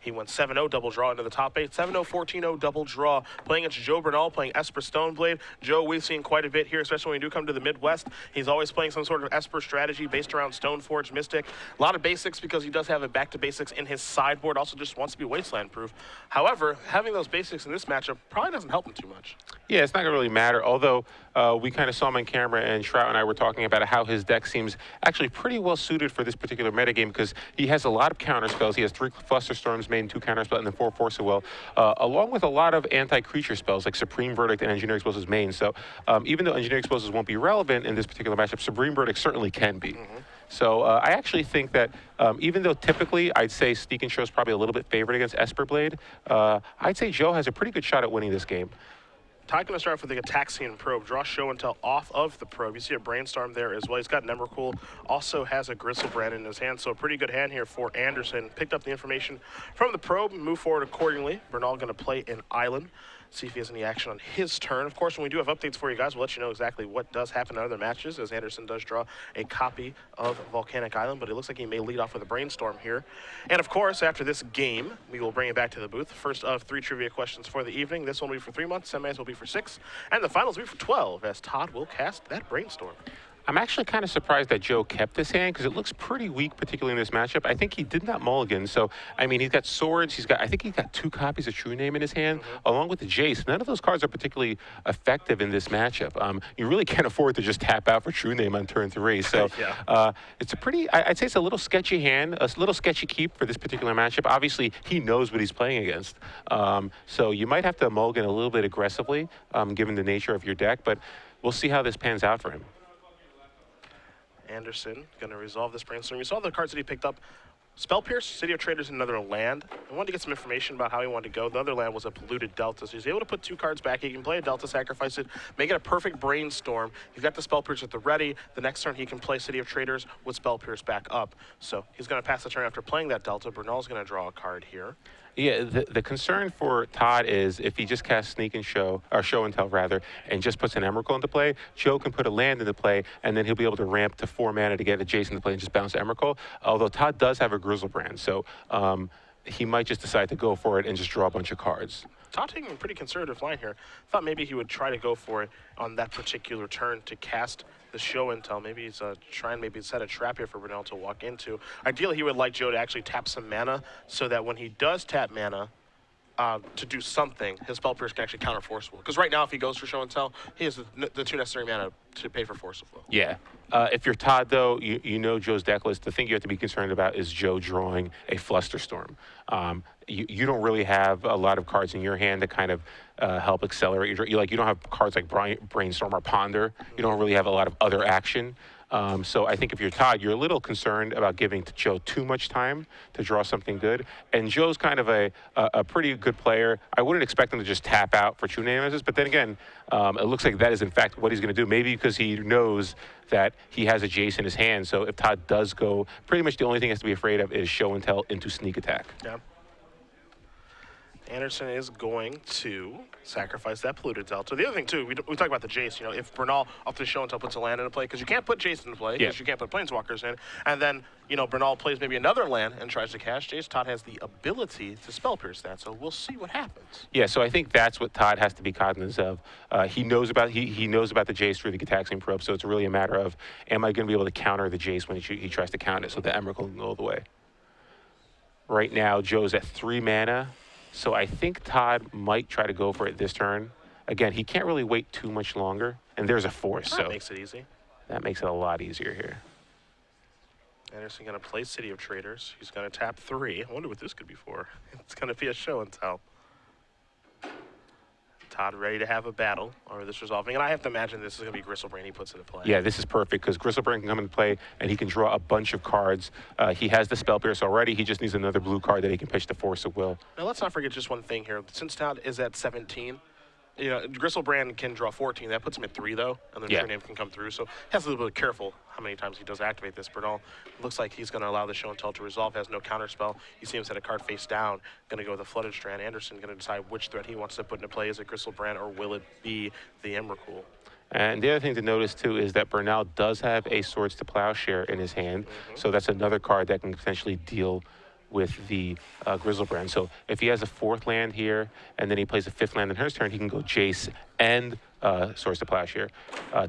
He went 7-0 double draw into the top 8, 7-0, 14-0 double draw. Playing against Joe Bernal, playing Esper Stoneblade. Joe, we've seen quite a bit here, especially when we do come to the Midwest. He's always playing some sort of Esper strategy based around Stoneforge, Mystic. A lot of basics because he does have a back to basics in his sideboard, also just wants to be Wasteland proof. However, having those basics in this matchup probably doesn't help him too much. Yeah, it's not going to really matter, although we kind of saw him on camera, and Shroud and I were talking about how his deck seems actually pretty well suited for this particular metagame because he has a lot of counter spells. He has 3 Flusterstorms main, 2 counter spells, and then 4 Force of Will, along with a lot of anti-creature spells like Supreme Verdict and Engineering Explosives main. So even though Engineering Explosives won't be relevant in this particular matchup, Supreme Verdict certainly can be. So I actually think that even though typically I'd say Sneak and Show is probably a little bit favored against Esper Blade, I'd say Joe has a pretty good shot at winning this game. Todd going to start off with the Ataxian Probe. Draw Show and Tell off of the Probe. You see a Brainstorm there as well. He's got an Emrakul, also has a Gristlebrand in his hand, so a pretty good hand here for Anderson. Picked up the information from the Probe and move forward accordingly. Bernal going to play an Island. See if he has any action on his turn. Of course, when we do have updates for you guys, we'll let you know exactly what does happen in other matches, as Anderson does draw a copy of Volcanic Island, but it looks like he may lead off with a Brainstorm here. And of course, after this game, we will bring it back to the booth. First of 3 trivia questions for the evening. This one will be for 3 months, semis will be for 6, and the finals will be for 12, as Todd will cast that Brainstorm. I'm actually kind of surprised that Joe kept this hand because it looks pretty weak, particularly in this matchup. I think he did not mulligan. So, I mean, he's got swords. I think he's got 2 copies of True Name in his hand, along with the Jace. None of those cards are particularly effective in this matchup. You really can't afford to just tap out for True Name on turn 3. So, it's a pretty, I'd say it's a little sketchy hand, a little sketchy keep for this particular matchup. Obviously, he knows what he's playing against. So you might have to mulligan a little bit aggressively, given the nature of your deck. But we'll see how this pans out for him. Anderson going to resolve this Brainstorm. You saw the cards that he picked up. Spell Pierce, City of Traders, and another land. I wanted to get some information about how he wanted to go. The other land was a Polluted Delta, so he's able to put 2 cards back. He can play a Delta, sacrifice it, make it a perfect Brainstorm. He's got the Spell Pierce at the ready. The next turn he can play City of Traders with Spell Pierce back up. So he's going to pass the turn after playing that Delta. Bernal's going to draw a card here. Yeah, the concern for Todd is if he just casts Sneak and Show, or Show and Tell rather, and just puts an Emrakul into play, Joe can put a land into play, and then he'll be able to ramp to 4 mana to get a Jace into play and just bounce Emrakul. Although Todd does have a Grizzlebrand, so he might just decide to go for it and just draw a bunch of cards. Todd taking a pretty conservative line here. Thought maybe he would try to go for it on that particular turn to cast the Show and Tell. Maybe he's trying maybe set a trap here for Bernal to walk into. Ideally, he would like Joe to actually tap some mana so that when he does tap mana to do something, his Spell Pierce can actually counter Force Will. Because right now, if he goes for Show and Tell, he has the 2 necessary mana to pay for Force Will. Yeah. If you're Todd, though, you know Joe's deck list. The thing you have to be concerned about is Joe drawing a Flusterstorm. You don't really have a lot of cards in your hand that kind of help accelerate your draw. You don't have cards like Brainstorm or Ponder. You don't really have a lot of other action. So I think if you're Todd, you're a little concerned about giving to Joe too much time to draw something good. And Joe's kind of a pretty good player. I wouldn't expect him to just tap out for True Name, but then again, it looks like that is in fact what he's going to do. Maybe because he knows that he has a Jace in his hand. So if Todd does go, pretty much the only thing he has to be afraid of is Show and Tell into Sneak Attack. Yeah. Anderson is going to sacrifice that Polluted Delta. The other thing, too, we talk about the Jace. If Bernal off the Show and Tell puts a land into play, because you can't put Jace into play, because you can't put Planeswalkers in, and then, Bernal plays maybe another land and tries to cast Jace, Todd has the ability to Spell Pierce that, so we'll see what happens. Yeah, so I think that's what Todd has to be cognizant of. He knows about the Jace through the Gataxian Probe, so it's really a matter of, am I going to be able to counter the Jace when he tries to counter it, so the Emrakul can go the way. Right now, Joe's at 3 mana. So I think Todd might try to go for it this turn. Again, he can't really wait too much longer. And there's a Force, That makes it easy. That makes it a lot easier here. Anderson going to play City of Traders. He's going to tap 3. I wonder what this could be for. It's going to be a Show and Tell. Todd ready to have a battle over this resolving. And I have to imagine this is going to be Gristlebrand he puts into play. Yeah, this is perfect because Gristlebrand can come into play and he can draw a bunch of cards. He has the Spell Pierce already. He just needs another blue card that he can pitch the Force of Will. Now, let's not forget just one thing here. Since Todd is at 17, Gristlebrand can draw 14. That puts him at 3, though, and then True Name can come through. So he has to be a little bit careful how many times he does activate this. Bernal looks like he's going to allow the Show and Tell to resolve. Has no counter spell. You see him set a card face down. Going to go with a Flooded Strand. Anderson going to decide which threat he wants to put into play. Is it Gristlebrand or will it be the Emrakul? And the other thing to notice, too, is that Bernal does have a Swords to Plowshare in his hand. So that's another card that can potentially deal with the Grizzlebrand. So if he has a 4th land here, and then he plays a 5th land in his turn, he can go Jace and Swords to Plowshare.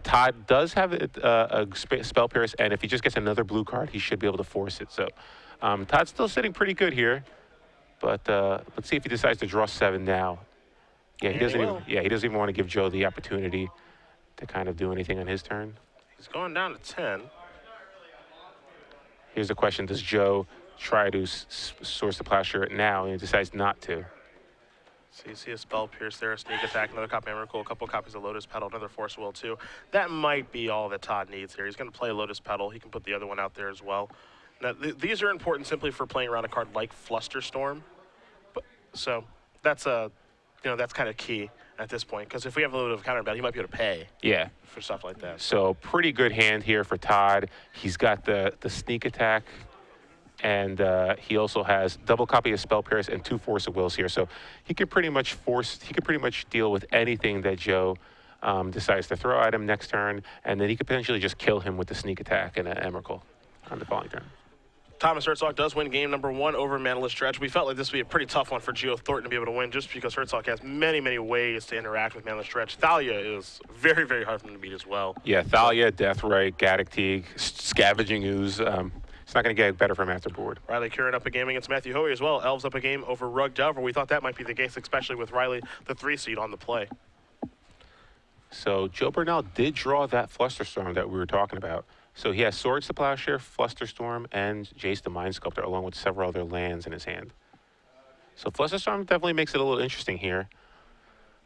Todd does have a Spell Pierce, and if he just gets another blue card, he should be able to force it. So Todd's still sitting pretty good here, but let's see if he decides to draw 7 now. Yeah, he doesn't even. Yeah, he doesn't even want to give Joe the opportunity to kind of do anything on his turn. He's going down to 10. Here's the question: does Joe try to Swords to Plowshare it now, and he decides not to? So you see a Spell Pierce there, a Sneak Attack, another copy of Emrakul, a couple of copies of Lotus Petal, another Force Will too. That might be all that Todd needs here. He's going to play Lotus Petal. He can put the other one out there as well. Now, these are important simply for playing around a card like Flusterstorm. So that's that's kind of key at this point, because if we have a little bit of counter battle, he might be able to pay. Yeah. For stuff like that. So pretty good hand here for Todd. He's got the Sneak Attack, and he also has double copy of Spell Pierce and 2 Force of Wills here. So he could pretty much deal with anything that Joe decides to throw at him next turn, and then he could potentially just kill him with the Sneak Attack and an Emrakul on the following turn. Thomas Herzog does win game number 1 over Manaless Dredge. We felt like this would be a pretty tough one for Geo Thornton to be able to win, just because Herzog has many, many ways to interact with Manaless Dredge. Thalia is very, very hard for him to beat as well. Yeah, Thalia, Deathrite, Gaddock Teeg, Scavenging Ooze. It's not going to get better from after board. Riley Curran up a game against Matthew Hoey as well. Elves up a game over Rug Delver. We thought that might be the case, especially with Riley, the 3 seed, on the play. So Joe Bernal did draw that Flusterstorm that we were talking about. So he has Swords to Plowshare, Flusterstorm, and Jace the Mind Sculptor, along with several other lands in his hand. So Flusterstorm definitely makes it a little interesting here.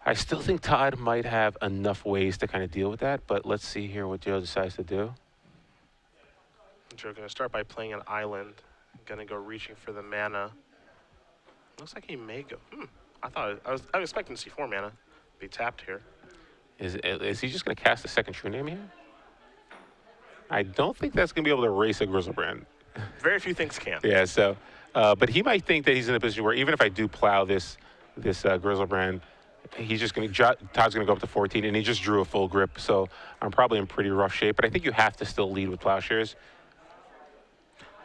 I still think Todd might have enough ways to kind of deal with that, but let's see here what Joe decides to do. Joe going to start by playing an island. Going to go reaching for the mana. Looks like he may go. I was expecting to see 4 mana be tapped here. Is he just going to cast a second True Name here? I don't think that's going to be able to erase a Grizzlebrand. Very few things can. Yeah, so, but he might think that he's in a position where even if I do plow this Grizzlebrand, he's just going to, Todd's going to go up to 14, and he just drew a full grip, so I'm probably in pretty rough shape, but I think you have to still lead with Plowshares.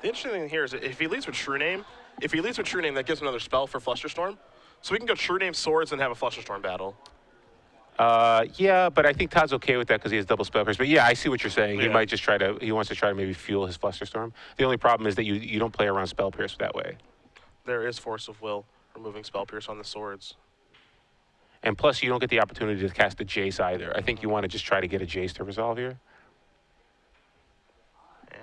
The interesting thing here is that if he leads with True Name, that gives him another spell for Flusterstorm. So we can go True Name Swords and have a Flusterstorm battle. Yeah, but I think Todd's okay with that because he has double Spell Pierce. But yeah, I see what you're saying. Yeah. He might just he wants to try to maybe fuel his Flusterstorm. The only problem is that you don't play around Spell Pierce that way. There is Force of Will, removing Spell Pierce on the swords. And plus, you don't get the opportunity to cast a Jace either. I think you want to just try to get a Jace to resolve here.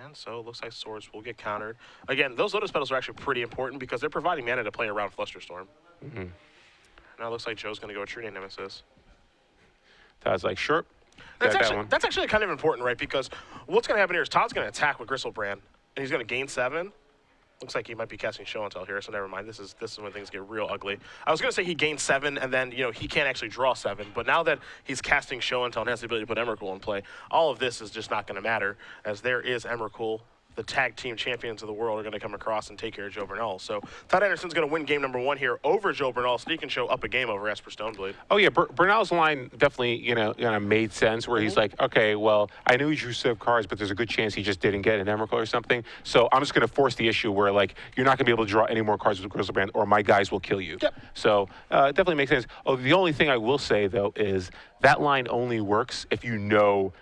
And so it looks like swords will get countered. Again, those Lotus Petals are actually pretty important because they're providing mana to play around Flusterstorm. Now it looks like Joe's going to go True Name Nemesis. Todd's like, sure. That's actually kind of important, right? Because what's going to happen here is Todd's going to attack with Gristlebrand, and he's going to gain 7. Looks like he might be casting Show and Tell here, so never mind. This is when things get real ugly. I was going to say he gains 7, and then he can't actually draw 7. But now that he's casting Show and Tell and has the ability to put Emrakul in play, all of this is just not going to matter, as there is Emrakul. The tag team champions of the world are going to come across and take care of Joe Bernal. So Todd Anderson's going to win game number 1 here over Joe Bernal. Sneak and Show up a game over Esper Stoneblade. Oh yeah, Bernal's line definitely made sense. Where he's like, okay, well, I knew he drew 7 cards, but there's a good chance he just didn't get an Emrakul or something. So I'm just going to force the issue where like you're not going to be able to draw any more cards with Grizzlebrand, or my guys will kill you. Yep. So it definitely makes sense. Oh, the only thing I will say though is that line only works if you know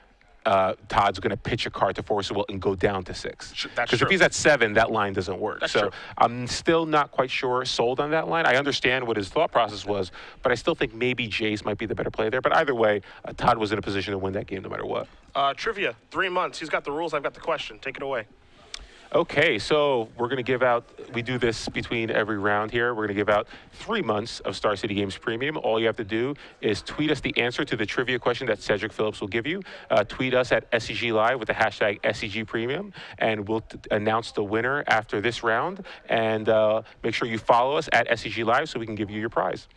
Todd's going to pitch a card to Force of Will and go down to 6. Because if he's at 7, that line doesn't work. That's so true. I'm still not quite sold on that line. I understand what his thought process was, but I still think maybe Jace might be the better play there. But either way, Todd was in a position to win that game no matter what. Trivia, 3 months. He's got the rules. I've got the question. Take it away. Okay, so we're going to give out, we do this between every round here. We're going to give out 3 months of Star City Games Premium. All you have to do is tweet us the answer to the trivia question that Cedric Phillips will give you. Tweet us at SCG Live with the hashtag SCG Premium, and we'll announce the winner after this round. And make sure you follow us at SCG Live so we can give you your prize.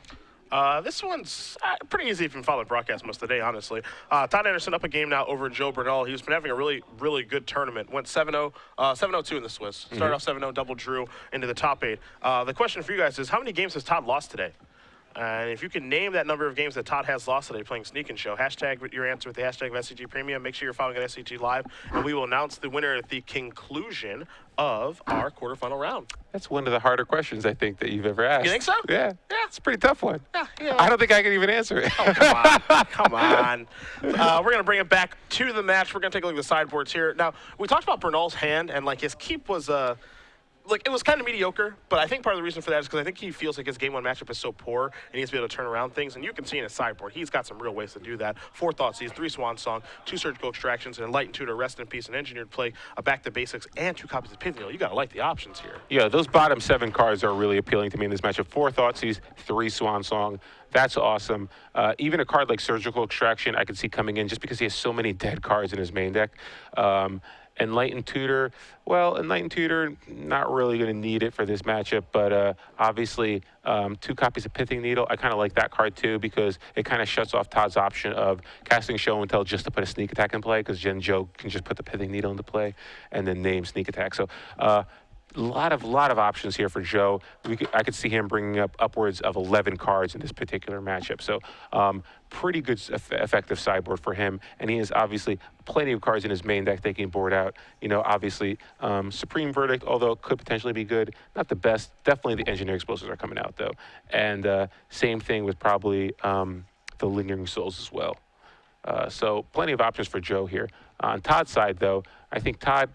This one's pretty easy if you've been following broadcast most of the day, honestly. Todd Anderson up a game now over Joe Bernal. He's been having a really, really good tournament. Went 7-0, 7-0-2 in the Swiss. Started off 7-0, double drew into the top 8. The question for you guys is, how many games has Todd lost today? And if you can name that number of games that Todd has lost today playing Sneak and Show, hashtag your answer with the hashtag of SCG Premium. Make sure you're following at SCG Live, and we will announce the winner at the conclusion of our quarterfinal round. That's one of the harder questions I think that you've ever asked. You think so? Yeah. Yeah. It's a pretty tough one. Yeah. I don't think I can even answer it. Oh, come on. Come on. We're going to bring it back to the match. We're going to take a look at the sideboards here. Now, we talked about Bernal's hand, and, like, his keep was like, it was kind of mediocre, but I think part of the reason for that is because I think he feels like his game one matchup is so poor, and he needs to be able to turn around things. And you can see in his sideboard, he's got some real ways to do that. 4 Thoughtseize, 3 Swan Song, 2 Surgical Extractions, and Enlightened Tutor, Rest in Peace, and Engineered Play, a Back to Basics, and 2 copies of Pithing Needle. You got to like the options here. Yeah, those bottom 7 cards are really appealing to me in this matchup. 4 Thoughtseize, 3 Swan Song. That's awesome. Even a card like Surgical Extraction, I could see coming in just because he has so many dead cards in his main deck. Enlightened Tutor, well, Enlightened Tutor, not really going to need it for this matchup, but obviously 2 copies of Pithing Needle, I kind of like that card too because it kind of shuts off Todd's option of casting Show and Tell just to put a Sneak Attack in play because then Joe can just put the Pithing Needle into play and then name Sneak Attack. So a lot of options here for Joe. I could see him bringing up upwards of 11 cards in this particular matchup. So pretty good effective sideboard for him. And he has obviously plenty of cards in his main deck they can board out. You know, obviously Supreme Verdict, although it could potentially be good, not the best. Definitely the Engineer Explosives are coming out though. And same thing with probably the Lingering Souls as well. So plenty of options for Joe here. On Todd's side though, I think Todd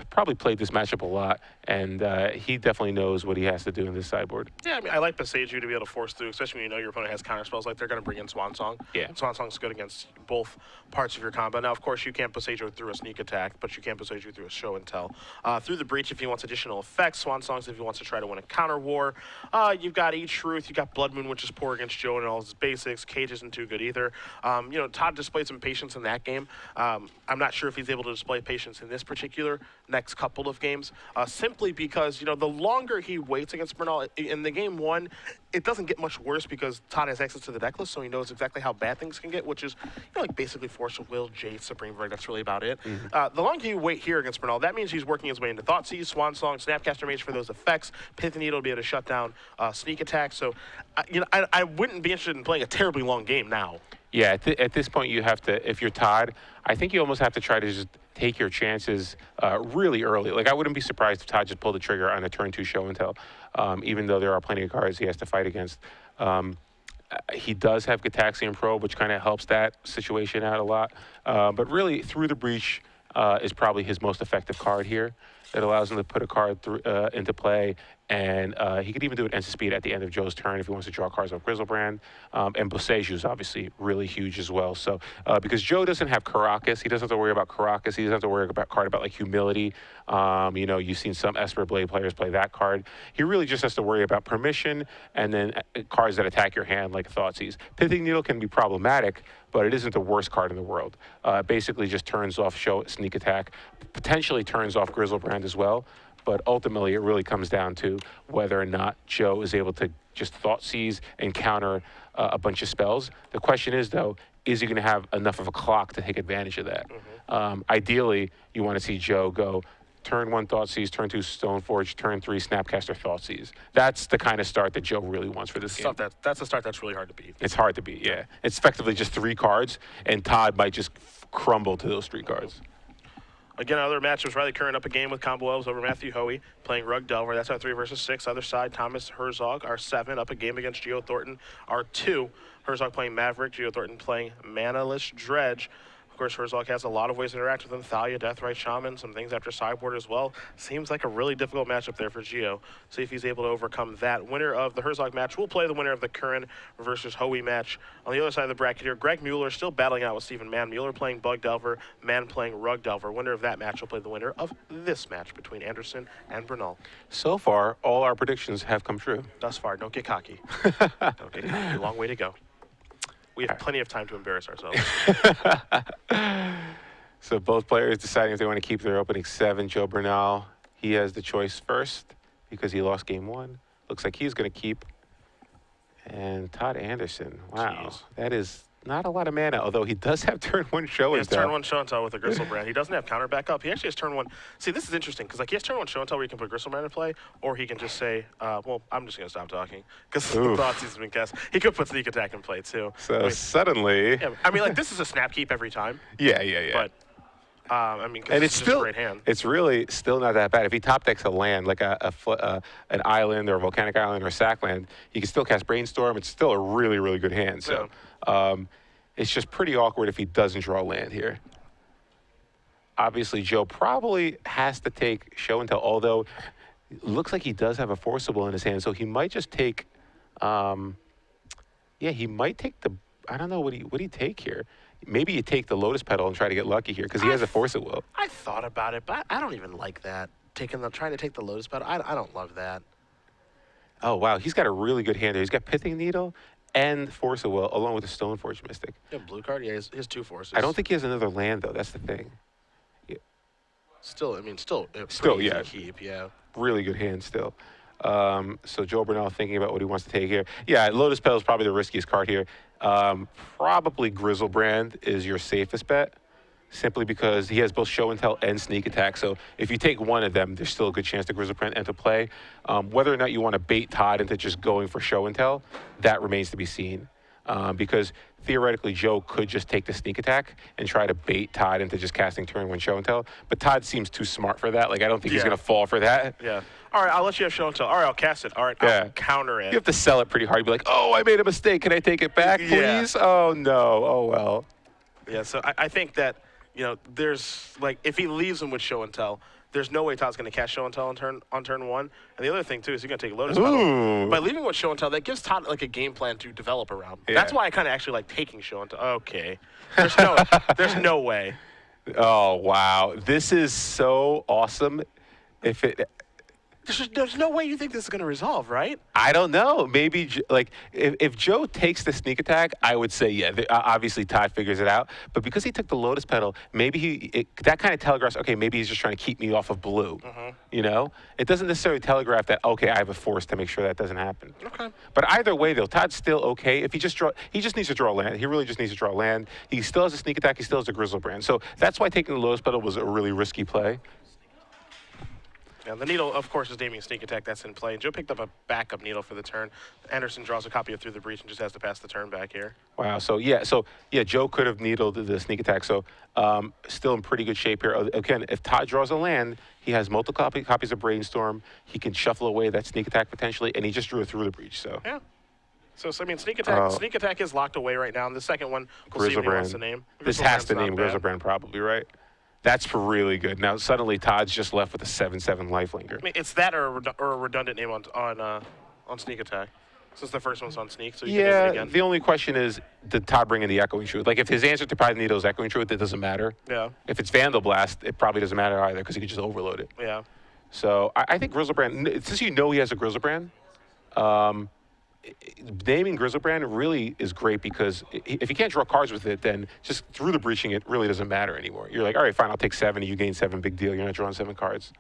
probably played this matchup a lot, and he definitely knows what he has to do in this sideboard. Yeah, I mean, I like Boseiju to be able to force through, especially when you know your opponent has counter spells. Like, they're going to bring in Swan Song. Yeah. Swan Song's good against both parts of your combo. Now, of course, you can't Boseiju through a Sneak Attack, but you can Boseiju through a Show and Tell. Through the Breach if he wants additional effects. Swan Songs if he wants to try to win a counter war. You've got E-Truth. You've got Blood Moon, which is poor against Joe and all his basics. Cage isn't too good either. You know, Todd displayed some patience in that game. I'm not sure if he's able to display patience in this particular next couple of games, simply because, you know, the longer he waits against Bernal, in the game 1, it doesn't get much worse because Todd has access to the deck list, so he knows exactly how bad things can get, which is, you know, like basically Force of Will, Jade, Supreme Verdict. That's really about it. The longer you wait here against Bernal, that means he's working his way into Thoughtseize, Swan Song, Snapcaster Mage for those effects, Pithing Needle to be able to shut down Sneak Attack. So, you know, I wouldn't be interested in playing a terribly long game now. Yeah, at this point you have to, if you're Todd, I think you almost have to try to just take your chances really early. Like, I wouldn't be surprised if Todd just pulled the trigger on a turn 2 Show and Tell, even though there are plenty of cards he has to fight against. He does have Gataxian Probe, which kind of helps that situation out a lot. But really, Through the Breach is probably his most effective card here. It allows him to put a card into play, and he could even do it instant speed at the end of Joe's turn if he wants to draw cards off Grizzlebrand. And Boseiju is obviously really huge as well. So because Joe doesn't have Caracas, he doesn't have to worry about Caracas. He doesn't have to worry about card about like Humility. You know, you've seen some Esper Blade players play that card. He really just has to worry about Permission and then cards that attack your hand like Thoughtseize. Pithing Needle can be problematic, but it isn't the worst card in the world. Basically just turns off Sneak Attack, potentially turns off Grizzlebrand as well, but ultimately it really comes down to whether or not Joe is able to just Thoughtseize and counter a bunch of spells. The question is, though, is he going to have enough of a clock to take advantage of that? Ideally, you want to see Joe go turn 1 Thoughtseize, turn 2 Stoneforge, turn 3 Snapcaster Thoughtseize. That's the kind of start that Joe really wants for this game. That's a start that's really hard to beat. It's hard to beat, yeah. It's effectively just 3 cards, and Todd might just crumble to those 3 cards. Again, other matchups, Riley Curran up a game with Combo Elves over Matthew Hoey, playing Rug Delver. That's our 3 versus 6. Other side, Thomas Herzog, our 7, up a game against Geo Thornton, our 2. Herzog playing Maverick, Geo Thornton playing Manaless Dredge. Of course, Herzog has a lot of ways to interact with him. Thalia, Deathrite Shaman, some things after sideboard as well. Seems like a really difficult matchup there for Geo. See if he's able to overcome that. Winner of the Herzog match will play the winner of the Curran versus Hoey match. On the other side of the bracket here, Greg Mueller still battling out with Stephen Mann. Mueller playing Bug Delver, Mann playing Rug Delver. Winner of that match will play the winner of this match between Anderson and Bernal. So far, all our predictions have come true. Thus far, don't get cocky. Don't get cocky. Long way to go. We have plenty of time to embarrass ourselves. So both players deciding if they want to keep their opening 7. Joe Bernal, he has the choice first because he lost game 1. Looks like he's going to keep. And Todd Anderson, wow, Jeez. that is not a lot of mana, although he does have turn 1 show He and has turn 1 show and tell with a Gristlebrand. He doesn't have counter backup. He actually has turn 1. See, this is interesting because like he has turn 1 show and tell where you can put Gristlebrand in play, or he can just say, well, I'm just gonna stop talking because the thoughts he's been cast. He could put sneak attack in play too. So suddenly, yeah, I mean, like this is a snap keep every time. Yeah. But I mean, And it's just still a great hand. It's really still not that bad. If he top decks a land like an island or a volcanic island or a sack land, he can still cast Brainstorm. It's still a really, really good hand. So it's just pretty awkward if he doesn't draw land here. Obviously, Joe probably has to take show and tell, although it looks like he does have a forcible in his hand, so he might just take. He might take the. I don't know what he take here. Maybe you take the Lotus Petal and try to get lucky here because he has a Force of Will. I thought about it, but I don't even like that. Trying to take the Lotus Petal. I don't love that. Oh wow, he's got a really good hand there. He's got Pithing Needle and Force of Will along with the Stoneforge Mystic. Yeah, blue card. Yeah, his 2 forces. I don't think he has another land though. That's the thing. Still, I mean, still yeah. easy to keep. Yeah. Really good hand still. So Joe Bernal thinking about what he wants to take here. Yeah, Lotus Petal is probably the riskiest card here. Probably Grizzlebrand is your safest bet, simply because he has both Show and Tell and Sneak Attack. So if you take one of them, there's still a good chance that Grizzlebrand enter play. Whether or not you want to bait Todd into just going for Show and Tell, that remains to be seen. Because theoretically, Joe could just take the Sneak Attack and try to bait Todd into just casting turn 1 Show and Tell. But Todd seems too smart for that. Like, I don't think he's going to fall for that. Yeah. All right, I'll let you have Show and Tell. All right, I'll cast it. All right, I'll counter it. You have to sell it pretty hard. You'd be like, oh, I made a mistake. Can I take it back, please? Oh, no. Oh, well. Yeah, so I think that, there's, like, if he leaves him with Show and Tell, there's no way Todd's going to cast Show and Tell on turn 1. And the other thing, too, is he's going to take Lotus Petal. By leaving with Show and Tell, that gives Todd, like, a game plan to develop around. Yeah. That's why I kind of actually like taking Show and Tell. Okay. There's no way. Oh, wow. This is so awesome. There's no way you think this is going to resolve, right? I don't know. Maybe, like, if Joe takes the Sneak Attack, I would say, yeah, obviously Todd figures it out. But because he took the Lotus Petal, maybe that kind of telegraphs, okay, maybe he's just trying to keep me off of blue. It doesn't necessarily telegraph that, okay, I have a force to make sure that doesn't happen. Okay. But either way, though, Todd's still okay. If he just needs to draw land. He really just needs to draw land. He still has a Sneak Attack. He still has a Grizzlebrand. So that's why taking the Lotus Petal was a really risky play. Yeah, the needle, of course, is naming Sneak Attack. That's in play. Joe picked up a backup needle for the turn. Anderson draws a copy of Through the Breach and just has to pass the turn back here. Wow. So Joe could have needled the Sneak Attack. So still in pretty good shape here. Again, if Todd draws a land, he has multiple copies of Brainstorm. He can shuffle away that Sneak Attack potentially, and he just drew a Through the Breach. So yeah. So I mean, Sneak Attack is locked away right now. And the second one, we'll see if he wants to name. This has to name Grizzlebrand probably, right? That's really good. Now suddenly Todd's just left with a 7/7 lifelinker. I mean, it's that or a redundant name on Sneak Attack, since the first one's on Sneak. So you can name it again. The only question is, did Todd bring in the Echoing Truth? Like if his answer to Pride Needle is Echoing Truth, it doesn't matter. Yeah. If it's Vandal Blast, it probably doesn't matter either because he could just overload it. Yeah. So I think Grizzlebrand, since he has a Grizzlebrand, naming Grizzlebrand really is great because if you can't draw cards with it, then just Through the Breaching it really doesn't matter anymore. You're like, all right, fine, I'll take 7. You gain 7, big deal. You're not drawing 7 cards.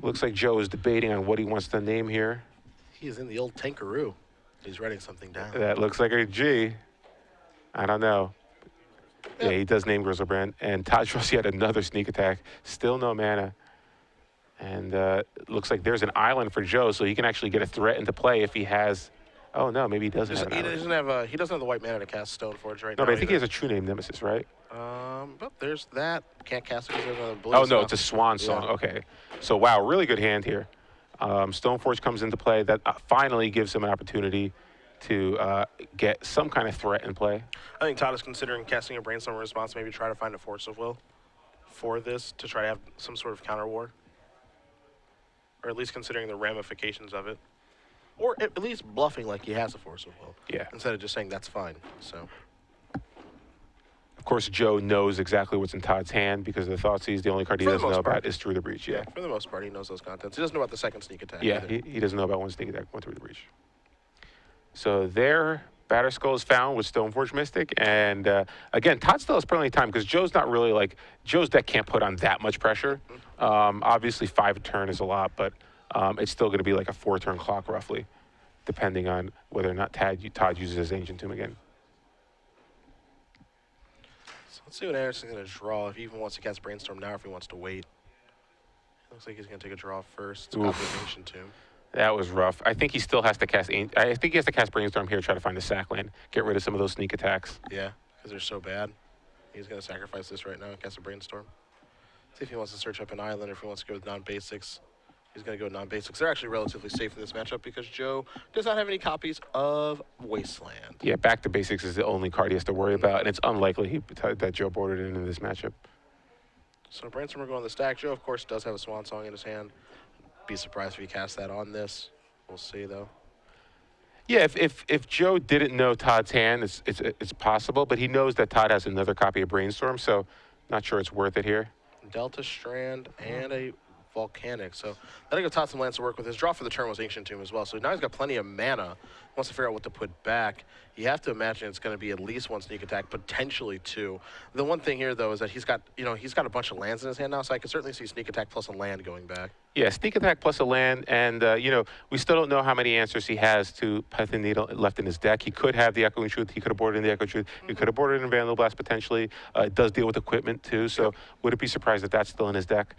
Looks like Joe is debating on what he wants to name here. He is in the old Tankaroo. He's writing something down. That looks like a G. I don't know. Yeah, he does name Grizzlebrand. And Todd draws yet another Sneak Attack. Still no mana. And it looks like there's an island for Joe, so he can actually get a threat into play if he has. Oh no, maybe he doesn't have an island. He doesn't have the white mana to cast Stoneforge right now. No, but I think he has a True Name Nemesis, right? But there's that. Can't cast it because there's another blue. Oh no, it's a Swan Song. Yeah. Okay, so wow, really good hand here. Stoneforge comes into play. That finally gives him an opportunity to get some kind of threat in play. I think Todd is considering casting a Brainstorm response, maybe try to find a Force of Will for this to try to have some sort of counter war. Or at least considering the ramifications of it. Or at least bluffing like he has a Force of Will. Yeah. Instead of just saying, that's fine. So. Of course, Joe knows exactly what's in Todd's hand because of the Thoughtseize. The only card he doesn't know about is Through the Breach. Yeah. For the most part, he knows those contents. He doesn't know about the second Sneak Attack. Yeah, he doesn't know about one Sneak Attack, one Through the Breach. So there, Batterskull is found with Stoneforge Mystic. And again, Todd still has plenty of time because Joe's not really like, Joe's deck can't put on that much pressure. Obviously, 5 a turn is a lot, but it's still going to be like a 4-turn clock roughly, depending on whether or not Todd uses his Ancient Tomb again. So let's see what Anderson's going to draw, if he even wants to cast Brainstorm now or if he wants to wait. Looks like he's going to take a draw first. It's a copy of Ancient Tomb. That was rough. I think he still has to cast. I think he has to cast Brainstorm here, try to find the sack land, get rid of some of those sneak attacks. Yeah, because they're so bad. He's going to sacrifice this right now and cast a Brainstorm. See if he wants to search up an island or if he wants to go with non-basics. He's going to go with non-basics. They're actually relatively safe in this matchup because Joe does not have any copies of Wasteland. Yeah, back to basics is the only card he has to worry about, and it's unlikely that Joe boarded it in this matchup. So Brainstorm will go on the stack. Joe, of course, does have a Swan Song in his hand. Be surprised if he casts that on this. We'll see, though. Yeah, if Joe didn't know Todd's hand, it's possible, but he knows that Todd has another copy of Brainstorm, so not sure it's worth it here. Delta Strand and a Volcanic. So that'll give Todd some lands to work with. His draw for the turn was Ancient Tomb as well. So now he's got plenty of mana. Wants to figure out what to put back. You have to imagine it's going to be at least one sneak attack, potentially two. The one thing here, though, is that he's got a bunch of lands in his hand now, so I can certainly see sneak attack plus a land going back. Yeah, sneak attack plus a land, and we still don't know how many answers he has to Python Needle left in his deck. He could have the Echoing Truth. He could have boarded in the Echoing Truth. He could have boarded in Vandal Blast potentially. It does deal with equipment too, so wouldn't be surprised if that's still in his deck.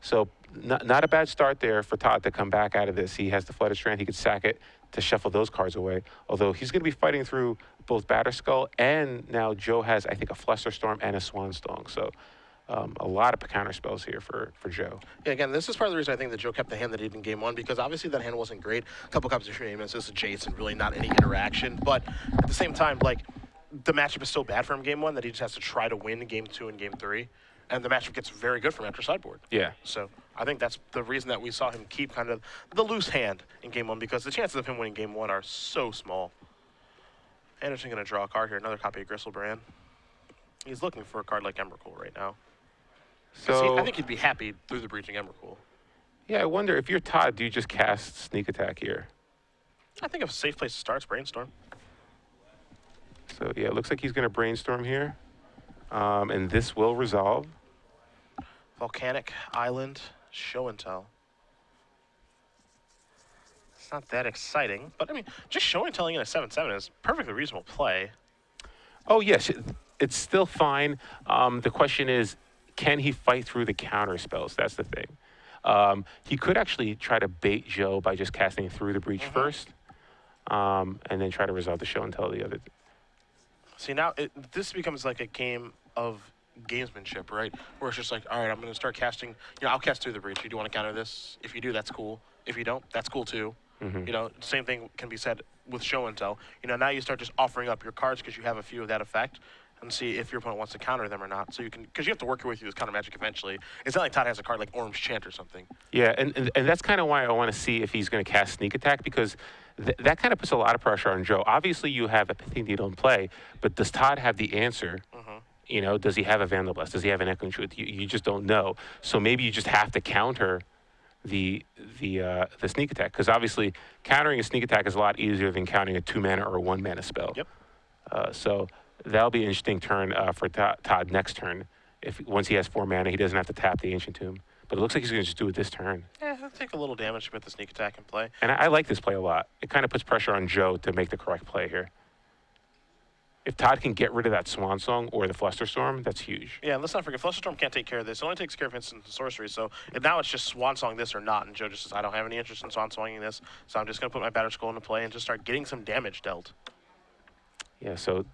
So not a bad start there for Todd to come back out of this. He has the Flooded Strand. He could sack it to shuffle those cards away. Although he's going to be fighting through both Batterskull and now Joe has, I think, a Flusterstorm and a Swan Song. So a lot of counter spells here for Joe. Yeah, again, this is part of the reason I think that Joe kept the hand that he did in game one, because obviously that hand wasn't great. A couple copies of Shenanigans, this is Jason, really not any interaction. But at the same time, like, the matchup is so bad for him game one that he just has to try to win game two and game three. And the matchup gets very good from after sideboard. Yeah. So I think that's the reason that we saw him keep kind of the loose hand in game one, because the chances of him winning game one are so small. Anderson going to draw a card here, another copy of Gristlebrand. He's looking for a card like Emrakul right now. So I think he'd be happy through the Breaching Emrakul. Yeah, I wonder if you're Todd, do you just cast Sneak Attack here? I think a safe place to start is Brainstorm. So yeah, it looks like he's going to Brainstorm here, and this will resolve. Volcanic, Island, Show and Tell. It's not that exciting, but I mean, just Show and Telling in a 7/7 is perfectly reasonable play. Oh yes, it's still fine. The question is, can he fight through the counter spells? That's the thing. He could actually try to bait Joe by just casting through the breach first, and then try to resolve the Show and Tell the other. See, now this becomes like a game of gamesmanship, right? Where it's just like, all right, I'm going to start casting. I'll cast through the breach. You do want to counter this? If you do, that's cool. If you don't, that's cool too. Same thing can be said with Show and Tell. Now you start just offering up your cards because you have a few of that effect, and see if your opponent wants to counter them or not. So you can, because you have to work your way through this counter magic eventually. It's not like Todd has a card like Orange Chant or something. Yeah, and that's kind of why I want to see if he's going to cast Sneak Attack, because that kind of puts a lot of pressure on Joe. Obviously, you have a Pithing Needle in play, but does Todd have the answer? Does he have a Vandal Blast? Does he have an Echoing Truth? You just don't know. So maybe you just have to counter the Sneak Attack, because obviously countering a Sneak Attack is a lot easier than countering a 2-mana or a 1-mana spell. Yep. So that'll be an interesting turn for Todd next turn. Once he has 4 mana, he doesn't have to tap the Ancient Tomb. But it looks like he's going to just do it this turn. Yeah, he'll take a little damage to put the Sneak Attack in play. And I like this play a lot. It kind of puts pressure on Joe to make the correct play here. If Todd can get rid of that Swan Song or the Flusterstorm, that's huge. Yeah, let's not forget, Flusterstorm can't take care of this. It only takes care of instant and sorcery, so now it's just Swan Song this or not, and Joe just says, I don't have any interest in Swan Songing this, so I'm just going to put my Batterskull into play and just start getting some damage dealt. Yeah, so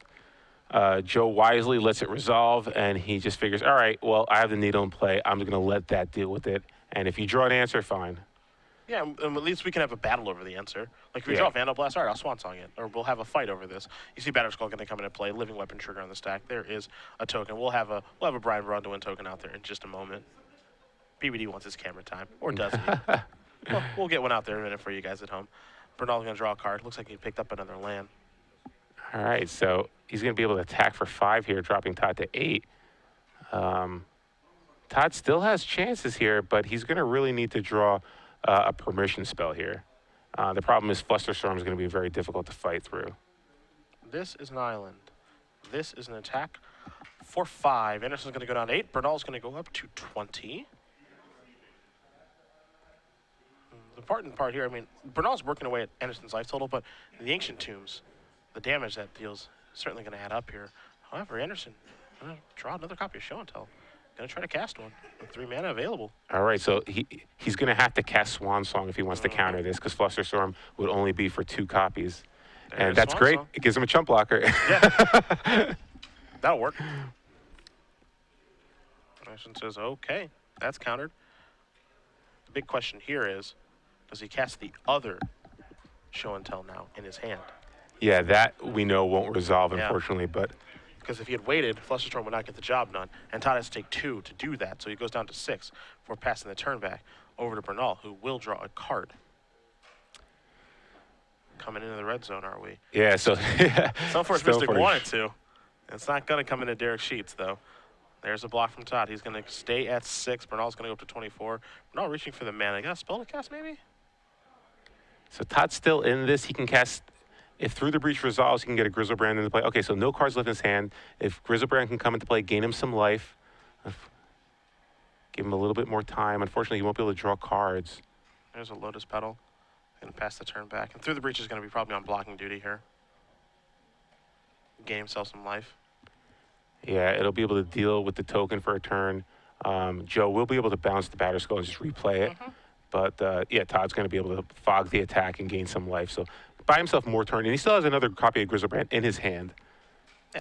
Joe wisely lets it resolve, and he just figures, all right, well, I have the needle in play. I'm going to let that deal with it. And if you draw an answer, fine. Yeah, and at least we can have a battle over the answer. Like, if we draw Vandal Blast, all right, I'll Swan Song it. Or we'll have a fight over this. You see Batterskull going to come into play, Living Weapon trigger on the stack. There is a token. We'll have a Brian Bronwyn token out there in just a moment. BBD wants his camera time. Or does he? Well, we'll get one out there in a minute for you guys at home. Bernal's going to draw a card. Looks like he picked up another land. All right, so he's going to be able to attack for 5 here, dropping Todd to 8. Todd still has chances here, but he's going to really need to draw a permission spell here. The problem is Flusterstorm is going to be very difficult to fight through. This is an island. This is an attack for 5. Anderson's going to go down to 8. Bernal's going to go up to 20. The important part here, I mean, Bernal's working away at Anderson's life total, but the Ancient Tombs, the damage that deals is certainly going to add up here. However, Anderson gonna draw another copy of Show and Tell. Gonna try to cast one with 3 mana available. All right, so he's going to have to cast Swan Song if he wants to counter this, because Flusterstorm would only be for 2 copies. And that's Swan great. Song. It gives him a chump blocker. Yeah. That'll work. Anderson says, okay, that's countered. The big question here is, does he cast the other Show and Tell now in his hand? Yeah, that we know won't resolve, unfortunately, but... Because if he had waited, Flusterstorm would not get the job done. And Todd has to take 2 to do that, so he goes down to 6 before passing the turn back over to Bernal, who will draw a card. Coming into the red zone, are we? Yeah, so... Stoneforge Mystic wanted to. It's not going to come into Derek Sheets, though. There's a block from Todd. He's going to stay at 6. Bernal's going to go up to 24. Bernal reaching for the mana. Got a spell to cast, maybe? So Todd's still in this. He can cast... If Through the Breach resolves, he can get a Grizzlebrand into play. Okay, so no cards left in his hand. If Grizzlebrand can come into play, gain him some life. Give him a little bit more time. Unfortunately, he won't be able to draw cards. There's a Lotus Petal. Going to pass the turn back. And Through the Breach is going to be probably on blocking duty here. Gain himself some life. Yeah, it'll be able to deal with the token for a turn. Joe will be able to bounce the Batter Skull and just replay it. But, yeah, Todd's going to be able to fog the attack and gain some life. So buy himself more turn. And he still has another copy of Grizzlebrand in his hand.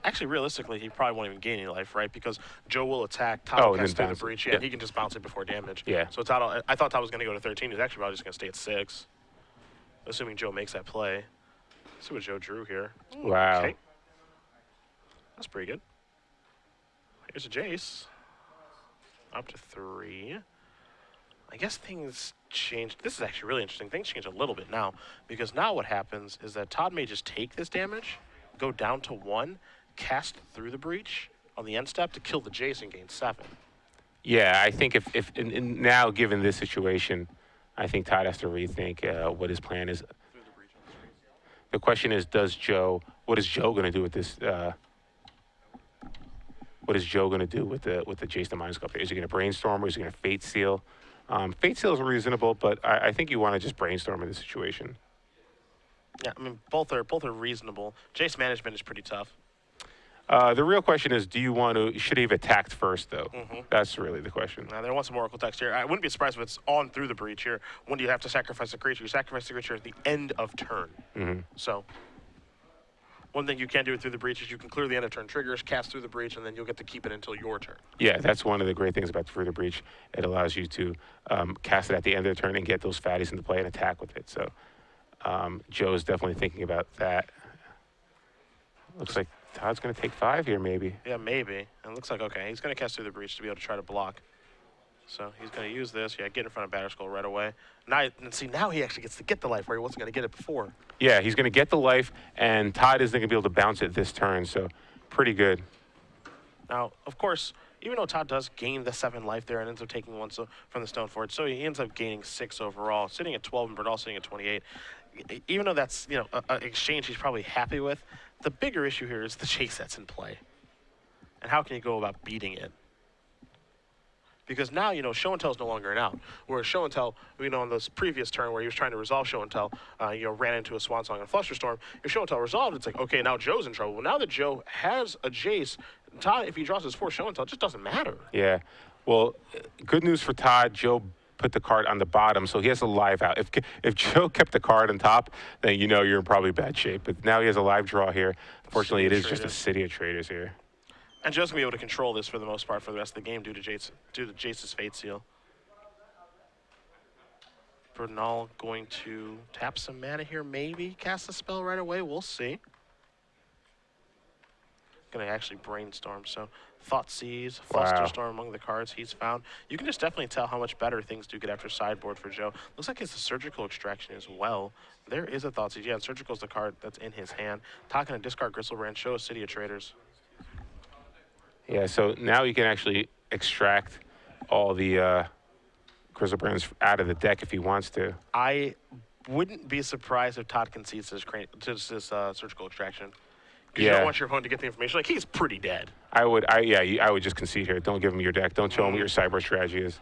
Actually, realistically, he probably won't even gain any life, right? Because Joe will attack, Todd will cast Through the Breach, and he can just bounce it before damage. Yeah. So Todd, I thought Todd was going to go to 13. He's actually probably just going to stay at 6. Assuming Joe makes that play. Let's see what Joe drew here. Wow. Okay. That's pretty good. Here's a Jace. Up to 3. I guess things changed. This is actually really interesting. Things change a little bit now, because now what happens is that Todd may just take this damage, go down to 1, cast Through the Breach on the end step to kill the Jace and gain 7. Yeah, I think if now, given this situation, I think Todd has to rethink what his plan is. The question is, what is Joe going to do with this? What is Joe going to do with the Jace the Mind Sculptor? Is he going to brainstorm, or is he going to Fate Seal? Fate Seal is reasonable, but I think you want to just brainstorm in this situation. Yeah, I mean, both are reasonable. Jace management is pretty tough. The real question is, should he have attacked first, though? That's really the question. Now, there wants some Oracle text here. I wouldn't be surprised if it's on Through the Breach here. When do you have to sacrifice a creature? You sacrifice the creature at the end of turn. So, one thing you can do with Through the Breach is you can clear the end of turn triggers, cast Through the Breach, and then you'll get to keep it until your turn. Yeah, that's one of the great things about Through the Breach. It allows you to cast it at the end of the turn and get those fatties into play and attack with it. So Joe's definitely thinking about that. Looks like Todd's going to take 5 here, maybe. Yeah, maybe. And it looks like, okay, he's going to cast Through the Breach to be able to try to block. So he's going to use this. Yeah, get in front of Batter Skull right away. Now he actually gets to get the life where he wasn't going to get it before. Yeah, he's going to get the life, and Todd isn't going to be able to bounce it this turn, so pretty good. Now, of course, even though Todd does gain the 7 life there and ends up taking 1 from the Stoneforge, so he ends up gaining 6 overall, sitting at 12 and Bernal sitting at 28. Even though that's, an exchange he's probably happy with, the bigger issue here is the chase that's in play. And how can you go about beating it? Because now, Show and Tell is no longer an out. Whereas Show and Tell, on this previous turn where he was trying to resolve Show and Tell, ran into a Swan Song and Flusterstorm. If Show and Tell resolved, it's like, okay, now Joe's in trouble. Well, now that Joe has a Jace, Todd, if he draws his 4 Show and Tell, it just doesn't matter. Yeah. Well, good news for Todd. Joe put the card on the bottom, so he has a live out. If Joe kept the card on top, then you're in probably bad shape. But now he has a live draw here. Unfortunately, it is just a City of Traders here. And Joe's going to be able to control this for the most part for the rest of the game due to Jace's Fate Seal. Bernal going to tap some mana here, maybe cast a spell right away. We'll see. Going to actually brainstorm. So Thoughtseize, Flusterstorm among the cards he's found. You can just definitely tell how much better things do get after sideboard for Joe. Looks like it's a Surgical Extraction as well. There is a Thoughtseize. Yeah, Surgical is the card that's in his hand. Todd going to discard Grizzlebrand, show a City of Traders. Yeah, so now you can actually extract all the Grizzlebrands out of the deck if he wants to. I wouldn't be surprised if Todd concedes this Surgical Extraction. Because you don't want your opponent to get the information. Like, he's pretty dead. I would just concede here. Don't give him your deck. Don't show him what your cyber strategy is.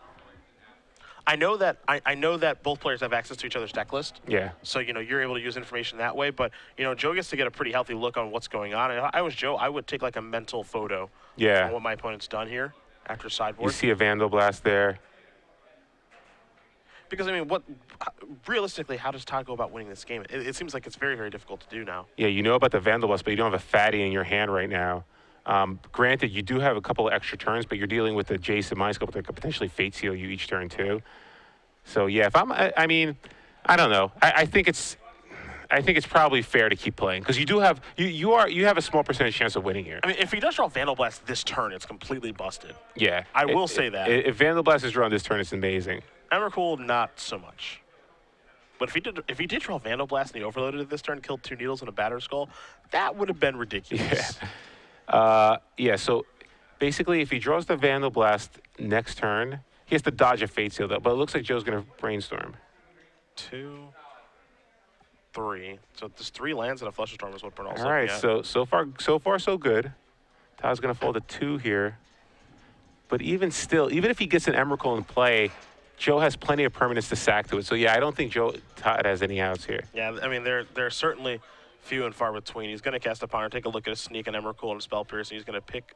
I know that I know that both players have access to each other's deck list. Yeah. So, you're able to use information that way. But, Joe gets to get a pretty healthy look on what's going on. And if I was Joe, I would take like a mental photo Yeah. on what my opponent's done here after You sideboard. see a Vandal Blast there. Because, realistically, how does Todd go about winning this game? It seems like it's very, very difficult to do now. Yeah, you know about the Vandal Blast, but you don't have a fatty in your hand right now. Granted, you do have a couple of extra turns, but you're dealing with the Jason Mind Sculpt that could potentially Fate Seal you each turn too. So yeah, if I mean, I don't know. I think it's probably fair to keep playing because you do have you have a small percentage chance of winning here. I mean, if he does draw Vandal Blast this turn, it's completely busted. Yeah, I will say that. If Vandal Blast is drawn this turn, it's amazing. Emrakul, not so much. But if he did draw Vandal Blast and he overloaded it this turn, killed 2 needles and a Battered Skull, that would have been ridiculous. Yeah, so basically if he draws the Vandal Blast next turn, he has to dodge a Fate Seal, though. But it looks like Joe's going to Brainstorm. 2, 3. So there's 3 lands and a Flusterstorm is what Bernal's All right, looking at. so far so good. Todd's going to fold a 2 here. But even still, even if he gets an Emrakul in play, Joe has plenty of permanents to sack to it. So yeah, I don't think Todd has any outs here. Yeah, I mean, they're certainly few and far between. He's going to cast upon her, take a look at a Sneak, and Emrakul, and a Spell Pierce, and he's going to pick